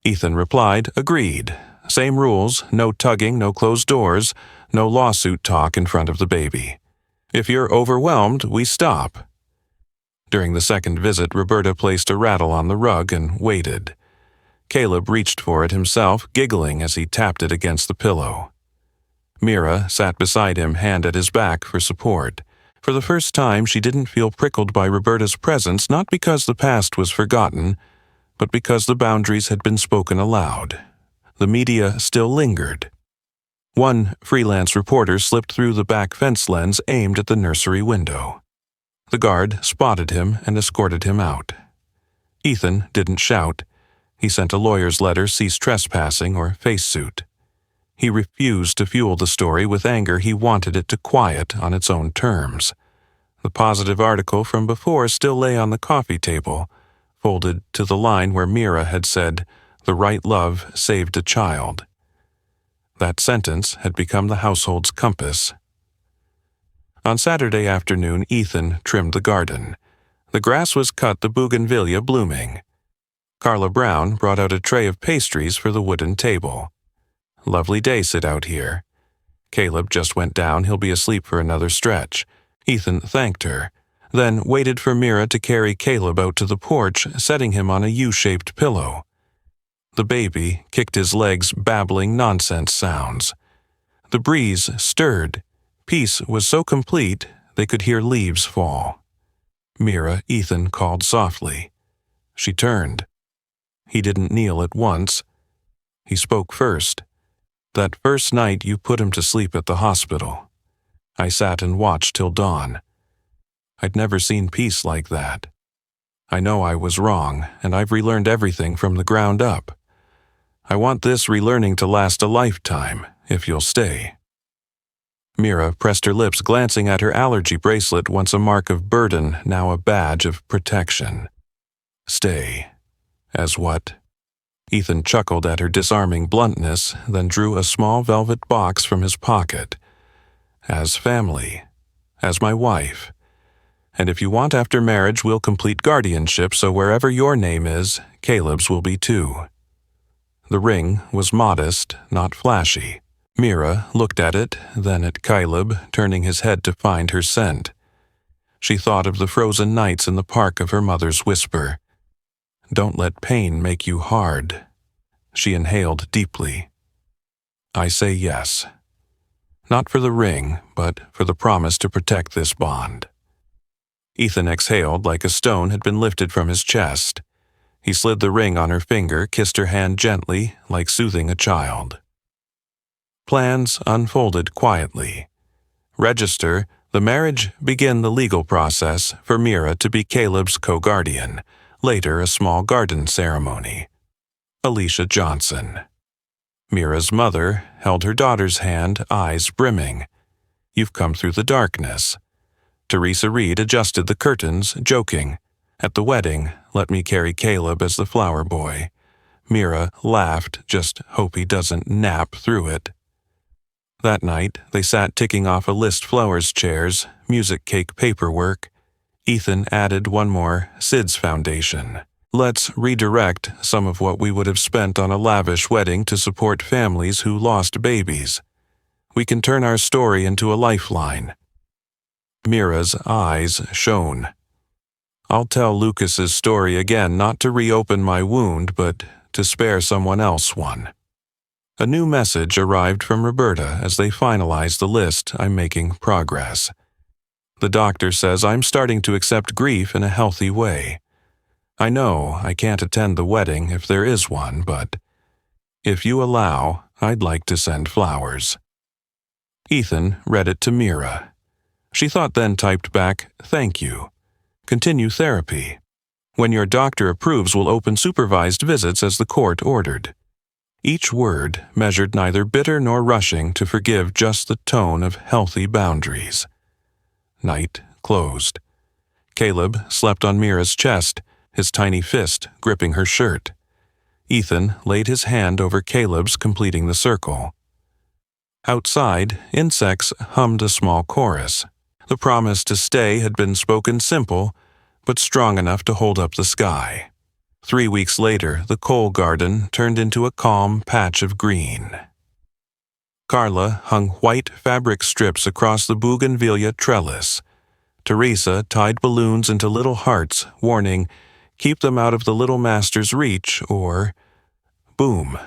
Ethan replied, "Agreed. Same rules, no tugging, no closed doors, no lawsuit talk in front of the baby. If you're overwhelmed, we stop." During the second visit, Roberta placed a rattle on the rug and waited. Caleb reached for it himself, giggling as he tapped it against the pillow. Mira sat beside him, hand at his back for support. For the first time, she didn't feel prickled by Roberta's presence, not because the past was forgotten, but because the boundaries had been spoken aloud. The media still lingered. One freelance reporter slipped through the back fence lens aimed at the nursery window. The guard spotted him and escorted him out. Ethan didn't shout. He sent a lawyer's letter: cease trespassing or face suit. He refused to fuel the story with anger. He wanted it to quiet on its own terms. The positive article from before still lay on the coffee table, folded to the line where Mira had said, "The right love saved a child." That sentence had become the household's compass. On Saturday afternoon, Ethan trimmed the garden. The grass was cut, the bougainvillea blooming. Carla Brown brought out a tray of pastries for the wooden table. "Lovely day sit out here." Caleb just went down, he'll be asleep for another stretch. Ethan thanked her, then waited for Mira to carry Caleb out to the porch, setting him on a U-shaped pillow. The baby kicked his legs, babbling nonsense sounds. The breeze stirred. Peace was so complete they could hear leaves fall. "Mira," Ethan called softly. She turned. He didn't kneel at once. He spoke first. "That first night you put him to sleep at the hospital, I sat and watched till dawn. I'd never seen peace like that. I know I was wrong, and I've relearned everything from the ground up. I want this relearning to last a lifetime, if you'll stay." Mira pressed her lips, glancing at her allergy bracelet, once a mark of burden, now a badge of protection. "Stay. As what?" Ethan chuckled at her disarming bluntness, then drew a small velvet box from his pocket. "As family. As my wife. And if you want after marriage, we'll complete guardianship, so wherever your name is, Caleb's will be too." The ring was modest, not flashy. Mira looked at it, then at Caleb, turning his head to find her scent. She thought of the frozen nights in the park, of her mother's whisper. "Don't let pain make you hard." She inhaled deeply. "I say yes. Not for the ring, but for the promise to protect this bond." Ethan exhaled like a stone had been lifted from his chest. He slid the ring on her finger, kissed her hand gently, like soothing a child. Plans unfolded quietly. Register the marriage, begin the legal process for Mira to be Caleb's co-guardian, later a small garden ceremony. Alicia Johnson. Mira's mother held her daughter's hand, eyes brimming. "You've come through the darkness." Teresa Reed adjusted the curtains, joking. "At the wedding, let me carry Caleb as the flower boy." Mira laughed, "Just hope he doesn't nap through it." That night, they sat ticking off a list flowers chairs, music cake paperwork. Ethan added one more, Sid's Foundation. "Let's redirect some of what we would have spent on a lavish wedding to support families who lost babies. We can turn our story into a lifeline." Mira's eyes shone. "I'll tell Lucas's story again, not to reopen my wound, but to spare someone else one." A new message arrived from Roberta as they finalized the list. "I'm making progress. The doctor says I'm starting to accept grief in a healthy way. I know I can't attend the wedding if there is one, but if you allow, I'd like to send flowers." Ethan read it to Mira. She thought, then typed back, "Thank you. Continue therapy. When your doctor approves, we'll open supervised visits as the court ordered." Each word measured, neither bitter nor rushing to forgive, just the tone of healthy boundaries. Night closed. Caleb slept on Mira's chest, his tiny fist gripping her shirt. Ethan laid his hand over Caleb's, completing the circle. Outside, insects hummed a small chorus. The promise to stay had been spoken, simple, but strong enough to hold up the sky. 3 weeks later, the coal garden turned into a calm patch of green. Carla hung white fabric strips across the bougainvillea trellis. Teresa tied balloons into little hearts, warning, "Keep them out of the little master's reach," or boom.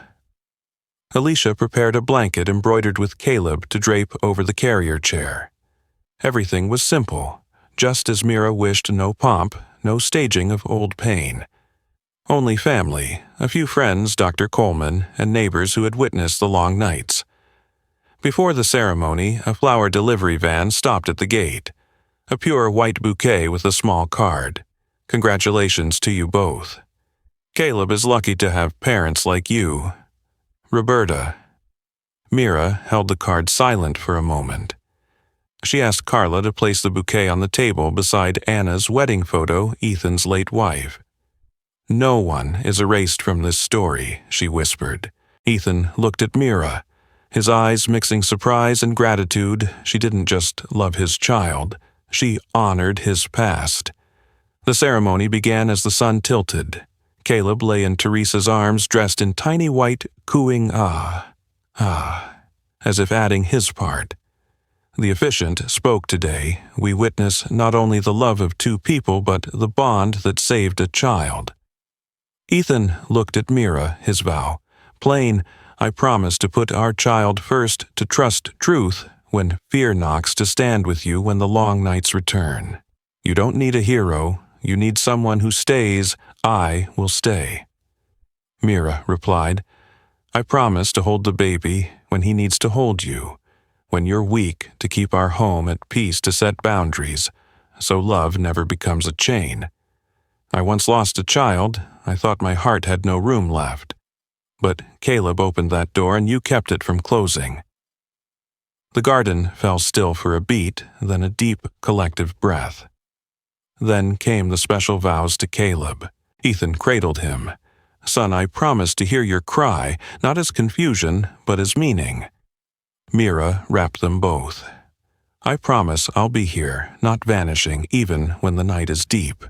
Alicia prepared a blanket embroidered with Caleb to drape over the carrier chair. Everything was simple, just as Mira wished. No pomp, no staging of old pain. Only family, a few friends, Dr. Coleman, and neighbors who had witnessed the long nights. Before the ceremony, a flower delivery van stopped at the gate. A pure white bouquet with a small card. "Congratulations to you both. Caleb is lucky to have parents like you. Roberta." Mira held the card silent for a moment. She asked Carla to place the bouquet on the table beside Anna's wedding photo, Ethan's late wife. "No one is erased from this story," she whispered. Ethan looked at Mira, his eyes mixing surprise and gratitude. She didn't just love his child, she honored his past. The ceremony began as the sun tilted. Caleb lay in Teresa's arms dressed in tiny white, cooing as if adding his part. The officiant spoke today. We witness not only the love of two people, but the bond that saved a child. Ethan looked at Mira, his vow. Plain, I promise to put our child first, to trust truth when fear knocks, to stand with you when the long nights return. You don't need a hero. You need someone who stays. I will stay. Mira replied, I promise to hold the baby when he needs to hold you, when you're weak, to keep our home at peace, to set boundaries, so love never becomes a chain. I once lost a child. I thought my heart had no room left. But Caleb opened that door and you kept it from closing. The garden fell still for a beat, then a deep, collective breath. Then came the special vows to Caleb. Ethan cradled him. Son, I promise to hear your cry, not as confusion, but as meaning. Mira wrapped them both. I promise I'll be here, not vanishing, even when the night is deep.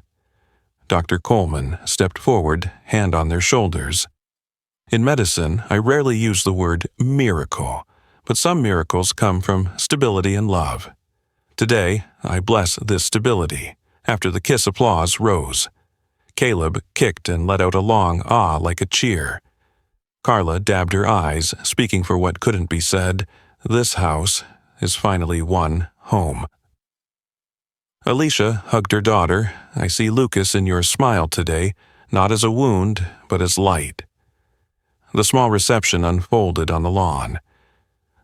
Dr. Coleman stepped forward, hand on their shoulders. In medicine, I rarely use the word miracle, but some miracles come from stability and love. Today, I bless this stability. After the kiss, applause rose. Caleb kicked and let out a long ah like a cheer. Carla dabbed her eyes, speaking for what couldn't be said. This house is finally one home. Alicia hugged her daughter. I see Lucas in your smile today, not as a wound, but as light. The small reception unfolded on the lawn.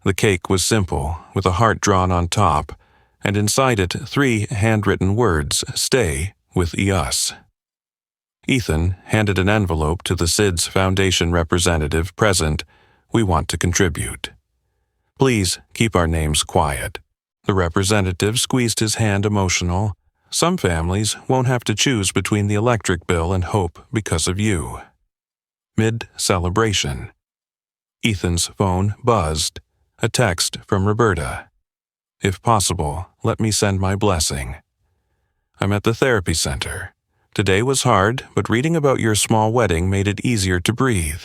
The cake was simple, with a heart drawn on top, and inside it 3 handwritten words, stay with us. Ethan handed an envelope to the SIDS Foundation representative present. We want to contribute. Please keep our names quiet. The representative squeezed his hand, emotional. Some families won't have to choose between the electric bill and hope because of you. Mid-celebration. Ethan's phone buzzed. A text from Roberta. If possible, let me send my blessing. I'm at the therapy center. Today was hard, but reading about your small wedding made it easier to breathe.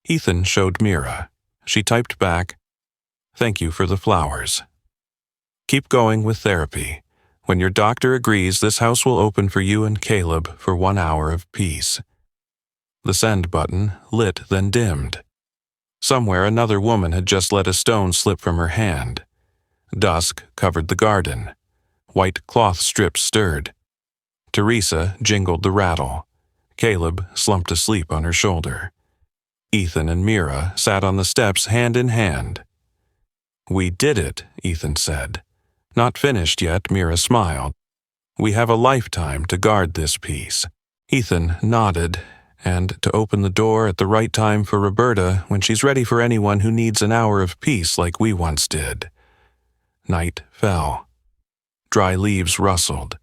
Ethan showed Mira. She typed back, thank you for the flowers. Keep going with therapy. When your doctor agrees, this house will open for you and Caleb for 1 hour of peace. The send button lit then dimmed. Somewhere another woman had just let a stone slip from her hand. Dusk covered the garden. White cloth strips stirred. Teresa jingled the rattle. Caleb slumped asleep on her shoulder. Ethan and Mira sat on the steps hand in hand. We did it, Ethan said. Not finished yet, Mira smiled. We have a lifetime to guard this peace. Ethan nodded, and to open the door at the right time for Roberta when she's ready for anyone who needs an hour of peace like we once did. Night fell. Dry leaves rustled.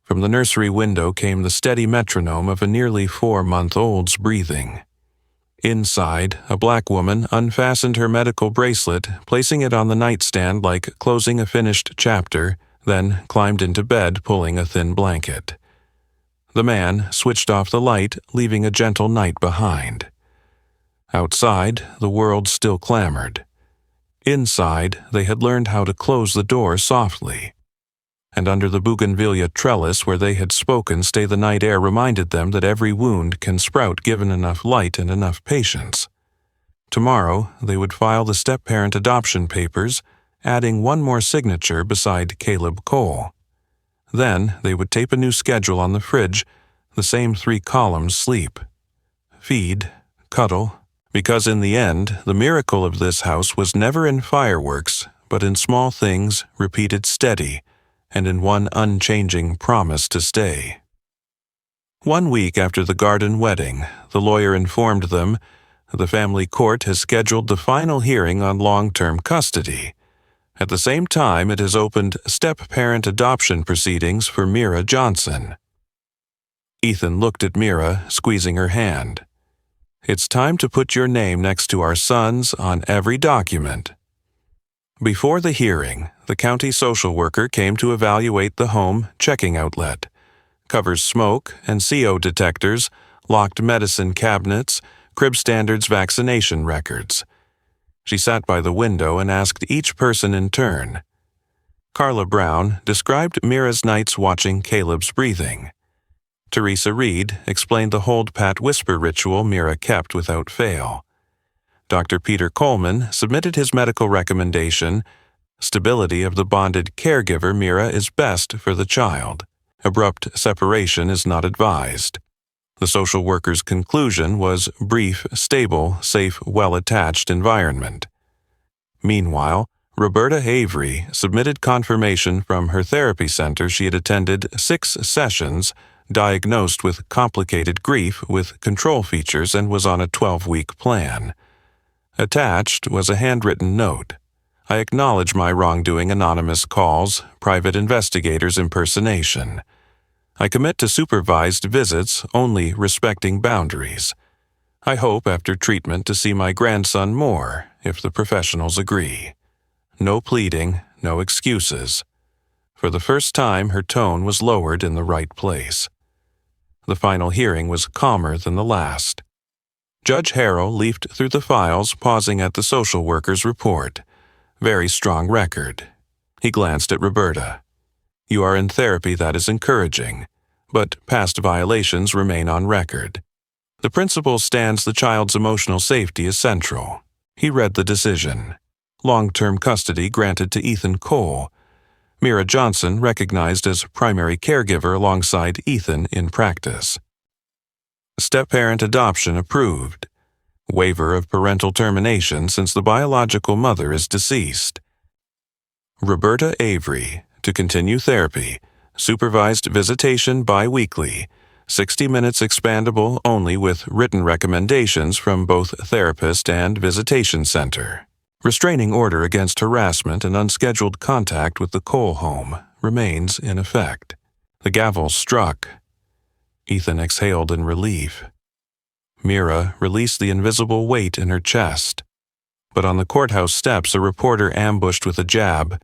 From the nursery window came the steady metronome of a nearly 4-month-old's breathing. Inside, a black woman unfastened her medical bracelet, placing it on the nightstand like closing a finished chapter, then climbed into bed pulling a thin blanket. The man switched off the light, leaving a gentle night behind. Outside, the world still clamored. Inside, they had learned how to close the door softly. And under the bougainvillea trellis where they had spoken, stay the night air reminded them that every wound can sprout given enough light and enough patience. Tomorrow, they would file the step-parent adoption papers, adding one more signature beside Caleb Cole. Then they would tape a new schedule on the fridge, the same 3 columns sleep. Feed, cuddle, because in the end, the miracle of this house was never in fireworks, but in small things repeated steady, and in one unchanging promise to stay. 1 week after the garden wedding, the lawyer informed them, the family court has scheduled the final hearing on long-term custody. At the same time, it has opened step-parent adoption proceedings for Mira Johnson. Ethan looked at Mira, squeezing her hand. It's time to put your name next to our son's on every document. Before the hearing, the county social worker came to evaluate the home checking outlet. Covers smoke and CO detectors, locked medicine cabinets, crib standards vaccination records. She sat by the window and asked each person in turn. Carla Brown described Mira's nights watching Caleb's breathing. Teresa Reed explained the hold-pat whisper ritual Mira kept without fail. Dr. Peter Coleman submitted his medical recommendation: stability of the bonded caregiver Mira is best for the child. Abrupt separation is not advised. The social worker's conclusion was brief, stable, safe, well-attached environment. Meanwhile, Roberta Avery submitted confirmation from her therapy center she had attended 6 sessions, diagnosed with complicated grief with control features, and was on a 12-week plan. Attached was a handwritten note. I acknowledge my wrongdoing, anonymous calls, private investigators impersonation. I commit to supervised visits, only respecting boundaries. I hope after treatment to see my grandson more, if the professionals agree. No pleading, no excuses. For the first time, her tone was lowered in the right place. The final hearing was calmer than the last. Judge Harrell leafed through the files, pausing at the social worker's report. Very strong record. He glanced at Roberta. You are in therapy, that is encouraging, but past violations remain on record. The principal stands the child's emotional safety is central. He read the decision. Long-term custody granted to Ethan Cole. Mira Johnson recognized as primary caregiver alongside Ethan in practice. Step-parent adoption approved. Waiver of parental termination since the biological mother is deceased. Roberta Avery, to continue therapy, supervised visitation bi-weekly, 60 minutes expandable only with written recommendations from both therapist and visitation center. Restraining order against harassment and unscheduled contact with the Cole home remains in effect. The gavel struck. Ethan exhaled in relief. Mira released the invisible weight in her chest. But on the courthouse steps, a reporter ambushed with a jab.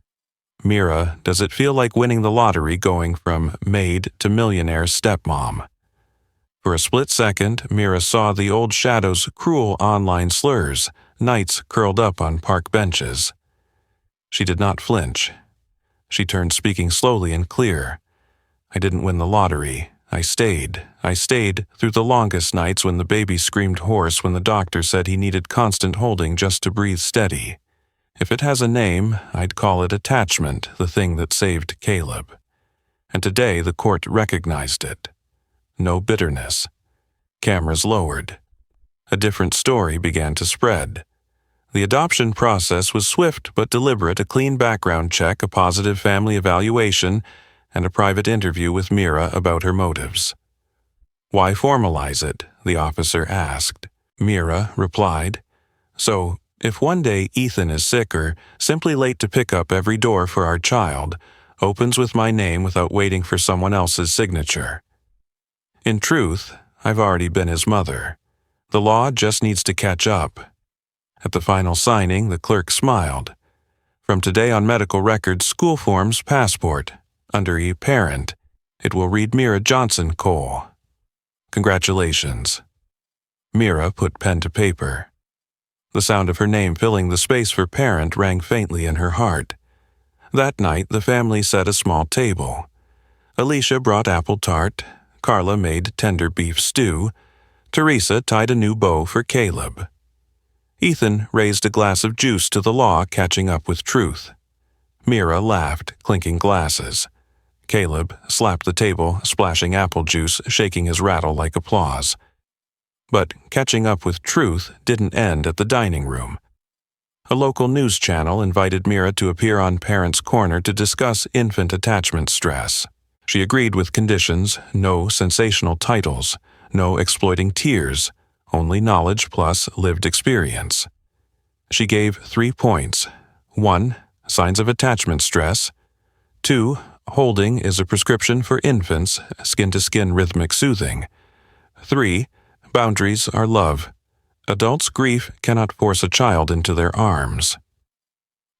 Mira, does it feel like winning the lottery going from maid to millionaire stepmom? For a split second, Mira saw the old shadow's cruel online slurs, knights curled up on park benches. She did not flinch. She turned, speaking slowly and clear. I didn't win the lottery. I stayed through the longest nights when the baby screamed hoarse, when the doctor said he needed constant holding just to breathe steady. If it has a name, I'd call it attachment, the thing that saved Caleb. And today the court recognized it. No bitterness. Cameras lowered. A different story began to spread. The adoption process was swift but deliberate: a clean background check, a positive family evaluation, and a private interview with Mira about her motives. Why formalize it? The officer asked. Mira replied, So, if one day Ethan is sick or simply late to pick up every door for our child, opens with my name without waiting for someone else's signature. In truth, I've already been his mother. The law just needs to catch up. At the final signing, the clerk smiled. From today on medical records, school forms, passport. Under e-parent, it will read Mira Johnson Cole. Congratulations. Mira put pen to paper. The sound of her name filling the space for parent rang faintly in her heart. That night, the family set a small table. Alicia brought apple tart. Carla made tender beef stew. Teresa tied a new bow for Caleb. Ethan raised a glass of juice to the law, catching up with truth. Mira laughed, clinking glasses. Caleb slapped the table, splashing apple juice, shaking his rattle like applause. But catching up with truth didn't end at the dining room. A local news channel invited Mira to appear on Parents' Corner to discuss infant attachment stress. She agreed with conditions: no sensational titles, no exploiting tears, only knowledge plus lived experience. She gave 3 points. 1. Signs of attachment stress. 2. Holding is a prescription for infants, skin-to-skin rhythmic soothing. 3. Boundaries are love. Adults' grief cannot force a child into their arms.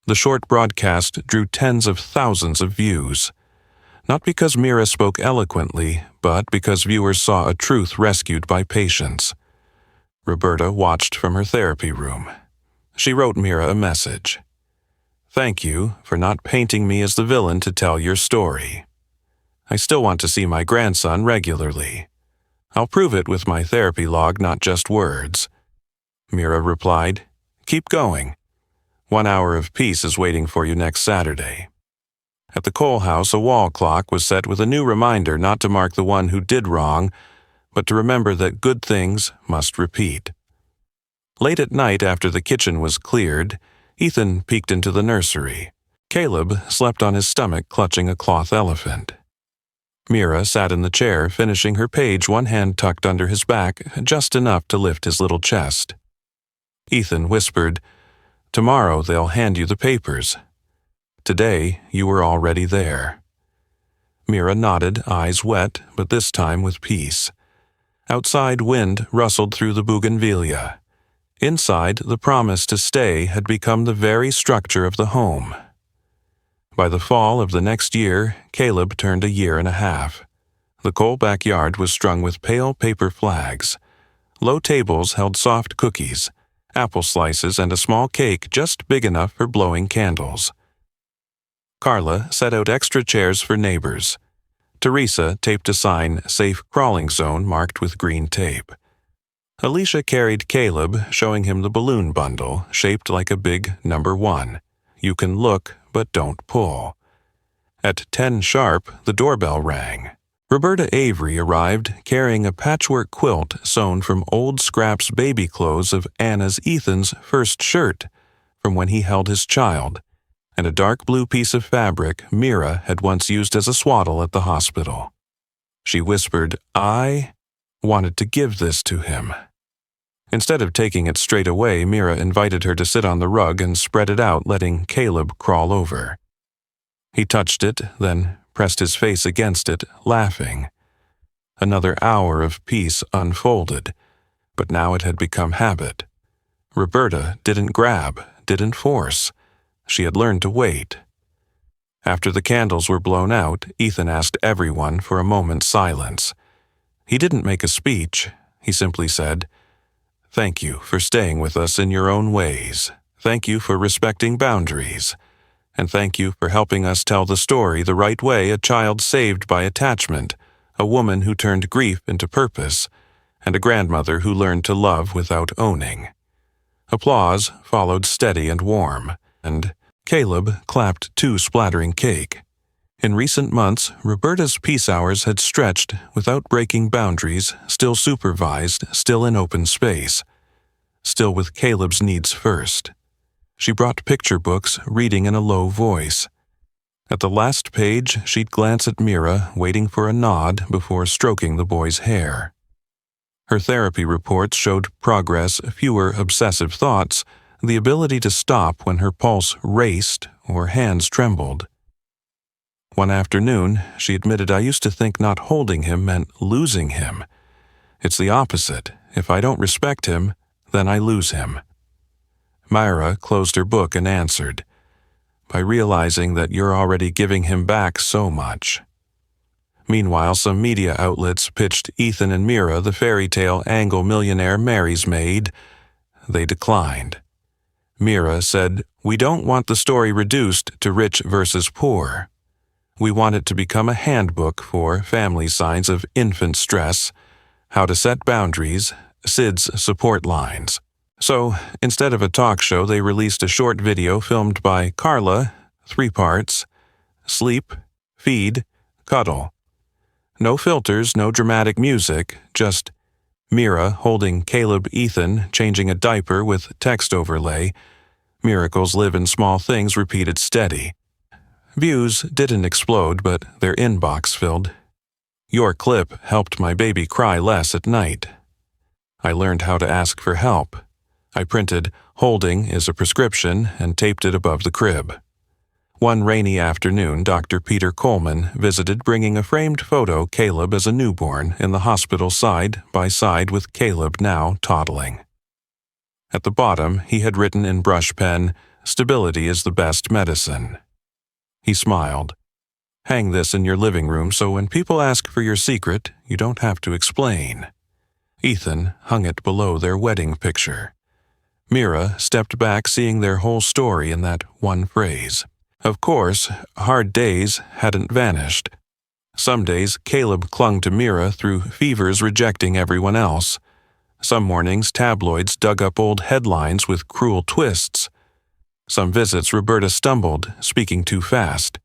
The short broadcast drew tens of thousands of views. Not because Mira spoke eloquently, but because viewers saw a truth rescued by patience. Roberta watched from her therapy room. She wrote Mira a message. "Thank you for not painting me as the villain to tell your story. I still want to see my grandson regularly. I'll prove it with my therapy log, not just words." Mira replied, "Keep going. 1 hour of peace is waiting for you next Saturday." At the Cole house, a wall clock was set with a new reminder not to mark the one who did wrong, but to remember that good things must repeat. Late at night, after the kitchen was cleared, Ethan peeked into the nursery. Caleb slept on his stomach, clutching a cloth elephant. Mira sat in the chair, finishing her page, one hand tucked under his back, just enough to lift his little chest. Ethan whispered, "Tomorrow they'll hand you the papers. Today you were already there." Mira nodded, eyes wet, but this time with peace. Outside, wind rustled through the bougainvillea. Inside, the promise to stay had become the very structure of the home. By the fall of the next year, Caleb turned 1.5 years. The Cole backyard was strung with pale paper flags. Low tables held soft cookies, apple slices, and a small cake just big enough for blowing candles. Carla set out extra chairs for neighbors. Teresa taped a sign, "Safe Crawling Zone," marked with green tape. Alicia carried Caleb, showing him the balloon bundle, shaped like a big number 1. You can look, but don't pull. At 10 sharp, the doorbell rang. Roberta Avery arrived, carrying a patchwork quilt sewn from old Scrap's baby clothes of Anna's Ethan's first shirt from when he held his child, and a dark blue piece of fabric Mira had once used as a swaddle at the hospital. She whispered, "I wanted to give this to him." Instead of taking it straight away, Mira invited her to sit on the rug and spread it out, letting Caleb crawl over. He touched it, then pressed his face against it, laughing. Another hour of peace unfolded, but now it had become habit. Roberta didn't grab, didn't force. She had learned to wait. After the candles were blown out, Ethan asked everyone for a moment's silence. He didn't make a speech. He simply said, "Thank you for staying with us in your own ways. Thank you for respecting boundaries. And thank you for helping us tell the story the right way, a child saved by attachment, a woman who turned grief into purpose, and a grandmother who learned to love without owning." Applause followed, steady and warm, and Caleb clapped 2 splattering cake. In recent months, Roberta's peace hours had stretched without breaking boundaries, still supervised, still in open space, still with Caleb's needs first. She brought picture books, reading in a low voice. At the last page, she'd glance at Mira, waiting for a nod before stroking the boy's hair. Her therapy reports showed progress, fewer obsessive thoughts, the ability to stop when her pulse raced or hands trembled. One afternoon, she admitted, "I used to think not holding him meant losing him. It's the opposite. If I don't respect him, then I lose him." Myra closed her book and answered, "By realizing that you're already giving him back so much." Meanwhile, some media outlets pitched Ethan and Mira the fairy tale angle Millionaire marries Maid. They declined. Mira said, "We don't want the story reduced to rich versus poor. We want it to become a handbook for family signs of infant stress, how to set boundaries, SIDS support lines." So, instead of a talk show, they released a short video filmed by Carla, 3 parts, sleep, feed, cuddle. No filters, no dramatic music, just Mira holding Caleb Ethan, changing a diaper with text overlay. Miracles live in small things repeated steady. Views didn't explode, but their inbox filled. "Your clip helped my baby cry less at night. I learned how to ask for help. I printed 'Holding is a prescription' and taped it above the crib." One rainy afternoon, Dr. Peter Coleman visited, bringing a framed photo Caleb as a newborn in the hospital side by side with Caleb now toddling. At the bottom, he had written in brush pen, "Stability is the best medicine." He smiled. Hang this in your living room so when people ask for your secret, you don't have to explain." Ethan hung it below their wedding picture. Mira stepped back, seeing their whole story in that one phrase. Of course, hard days hadn't vanished. Some days, Caleb clung to Mira through fevers, rejecting everyone else. Some mornings, tabloids dug up old headlines with cruel twists. Some visits, Roberta stumbled, speaking too fast.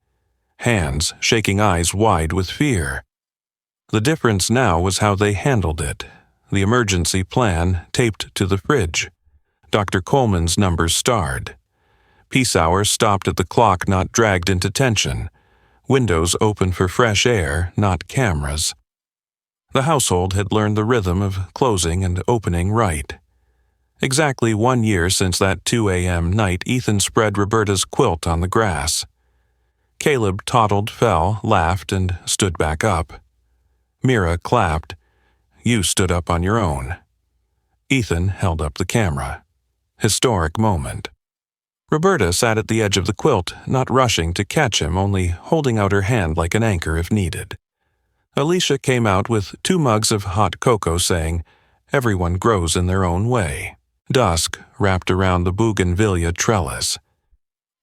Hands shaking, eyes wide with fear. The difference now was how they handled it. The emergency plan taped to the fridge. Dr. Coleman's numbers starred. Peace hour stopped at the clock, not dragged into tension. Windows open for fresh air, not cameras. The household had learned the rhythm of closing and opening right. Exactly 1 year since that 2 a.m. night, Ethan spread Roberta's quilt on the grass. Caleb toddled, fell, laughed, and stood back up. Mira clapped. "You stood up on your own." Ethan held up the camera. Historic moment. Roberta sat at the edge of the quilt, not rushing to catch him, only holding out her hand like an anchor if needed. Alicia came out with 2 mugs of hot cocoa, saying, "Everyone grows in their own way." Dusk wrapped around the bougainvillea trellis.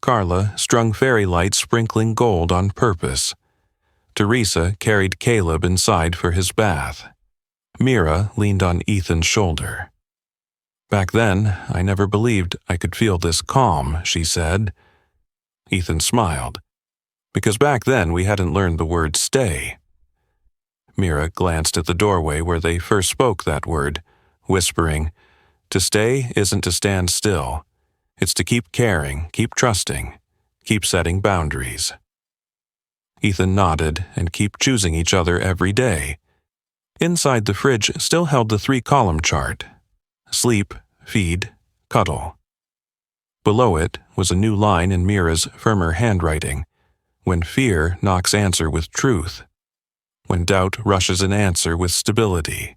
Carla strung fairy lights, sprinkling gold on purpose. Teresa carried Caleb inside for his bath. Mira leaned on Ethan's shoulder. "Back then, I never believed I could feel this calm," she said. Ethan smiled. "Because back then we hadn't learned the word stay." Mira glanced at the doorway where they first spoke that word, whispering, "To stay isn't to stand still. It's to keep caring, keep trusting, keep setting boundaries." Ethan nodded and keep choosing each other every day. Inside the fridge still held the 3-column chart. Sleep, feed, cuddle. Below it was a new line in Mira's firmer handwriting. "When fear knocks, answer with truth. When doubt rushes in, answer with stability.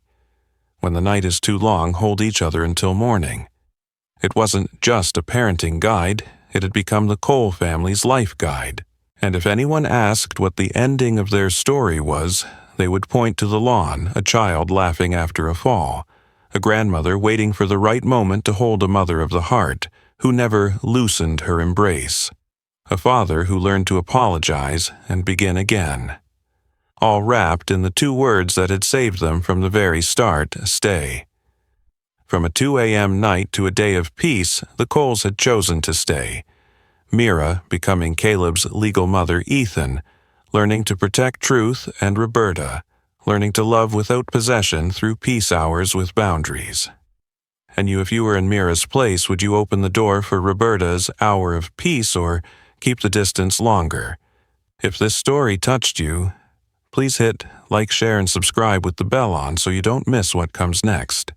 When the night is too long, hold each other until morning." It wasn't just a parenting guide, it had become the Cole family's life guide. And if anyone asked what the ending of their story was, they would point to the lawn, a child laughing after a fall, a grandmother waiting for the right moment to hold a mother of the heart, who never loosened her embrace, a father who learned to apologize and begin again. All wrapped in the 2 words that had saved them from the very start: stay. From a 2 a.m. night to a day of peace, the Coles had chosen to stay. Mira becoming Caleb's legal mother, Ethan, learning to protect truth, and Roberta, learning to love without possession through peace hours with boundaries. And if you were in Mira's place, would you open the door for Roberta's hour of peace or keep the distance longer? If this story touched you, please hit like, share, and subscribe with the bell on so you don't miss what comes next.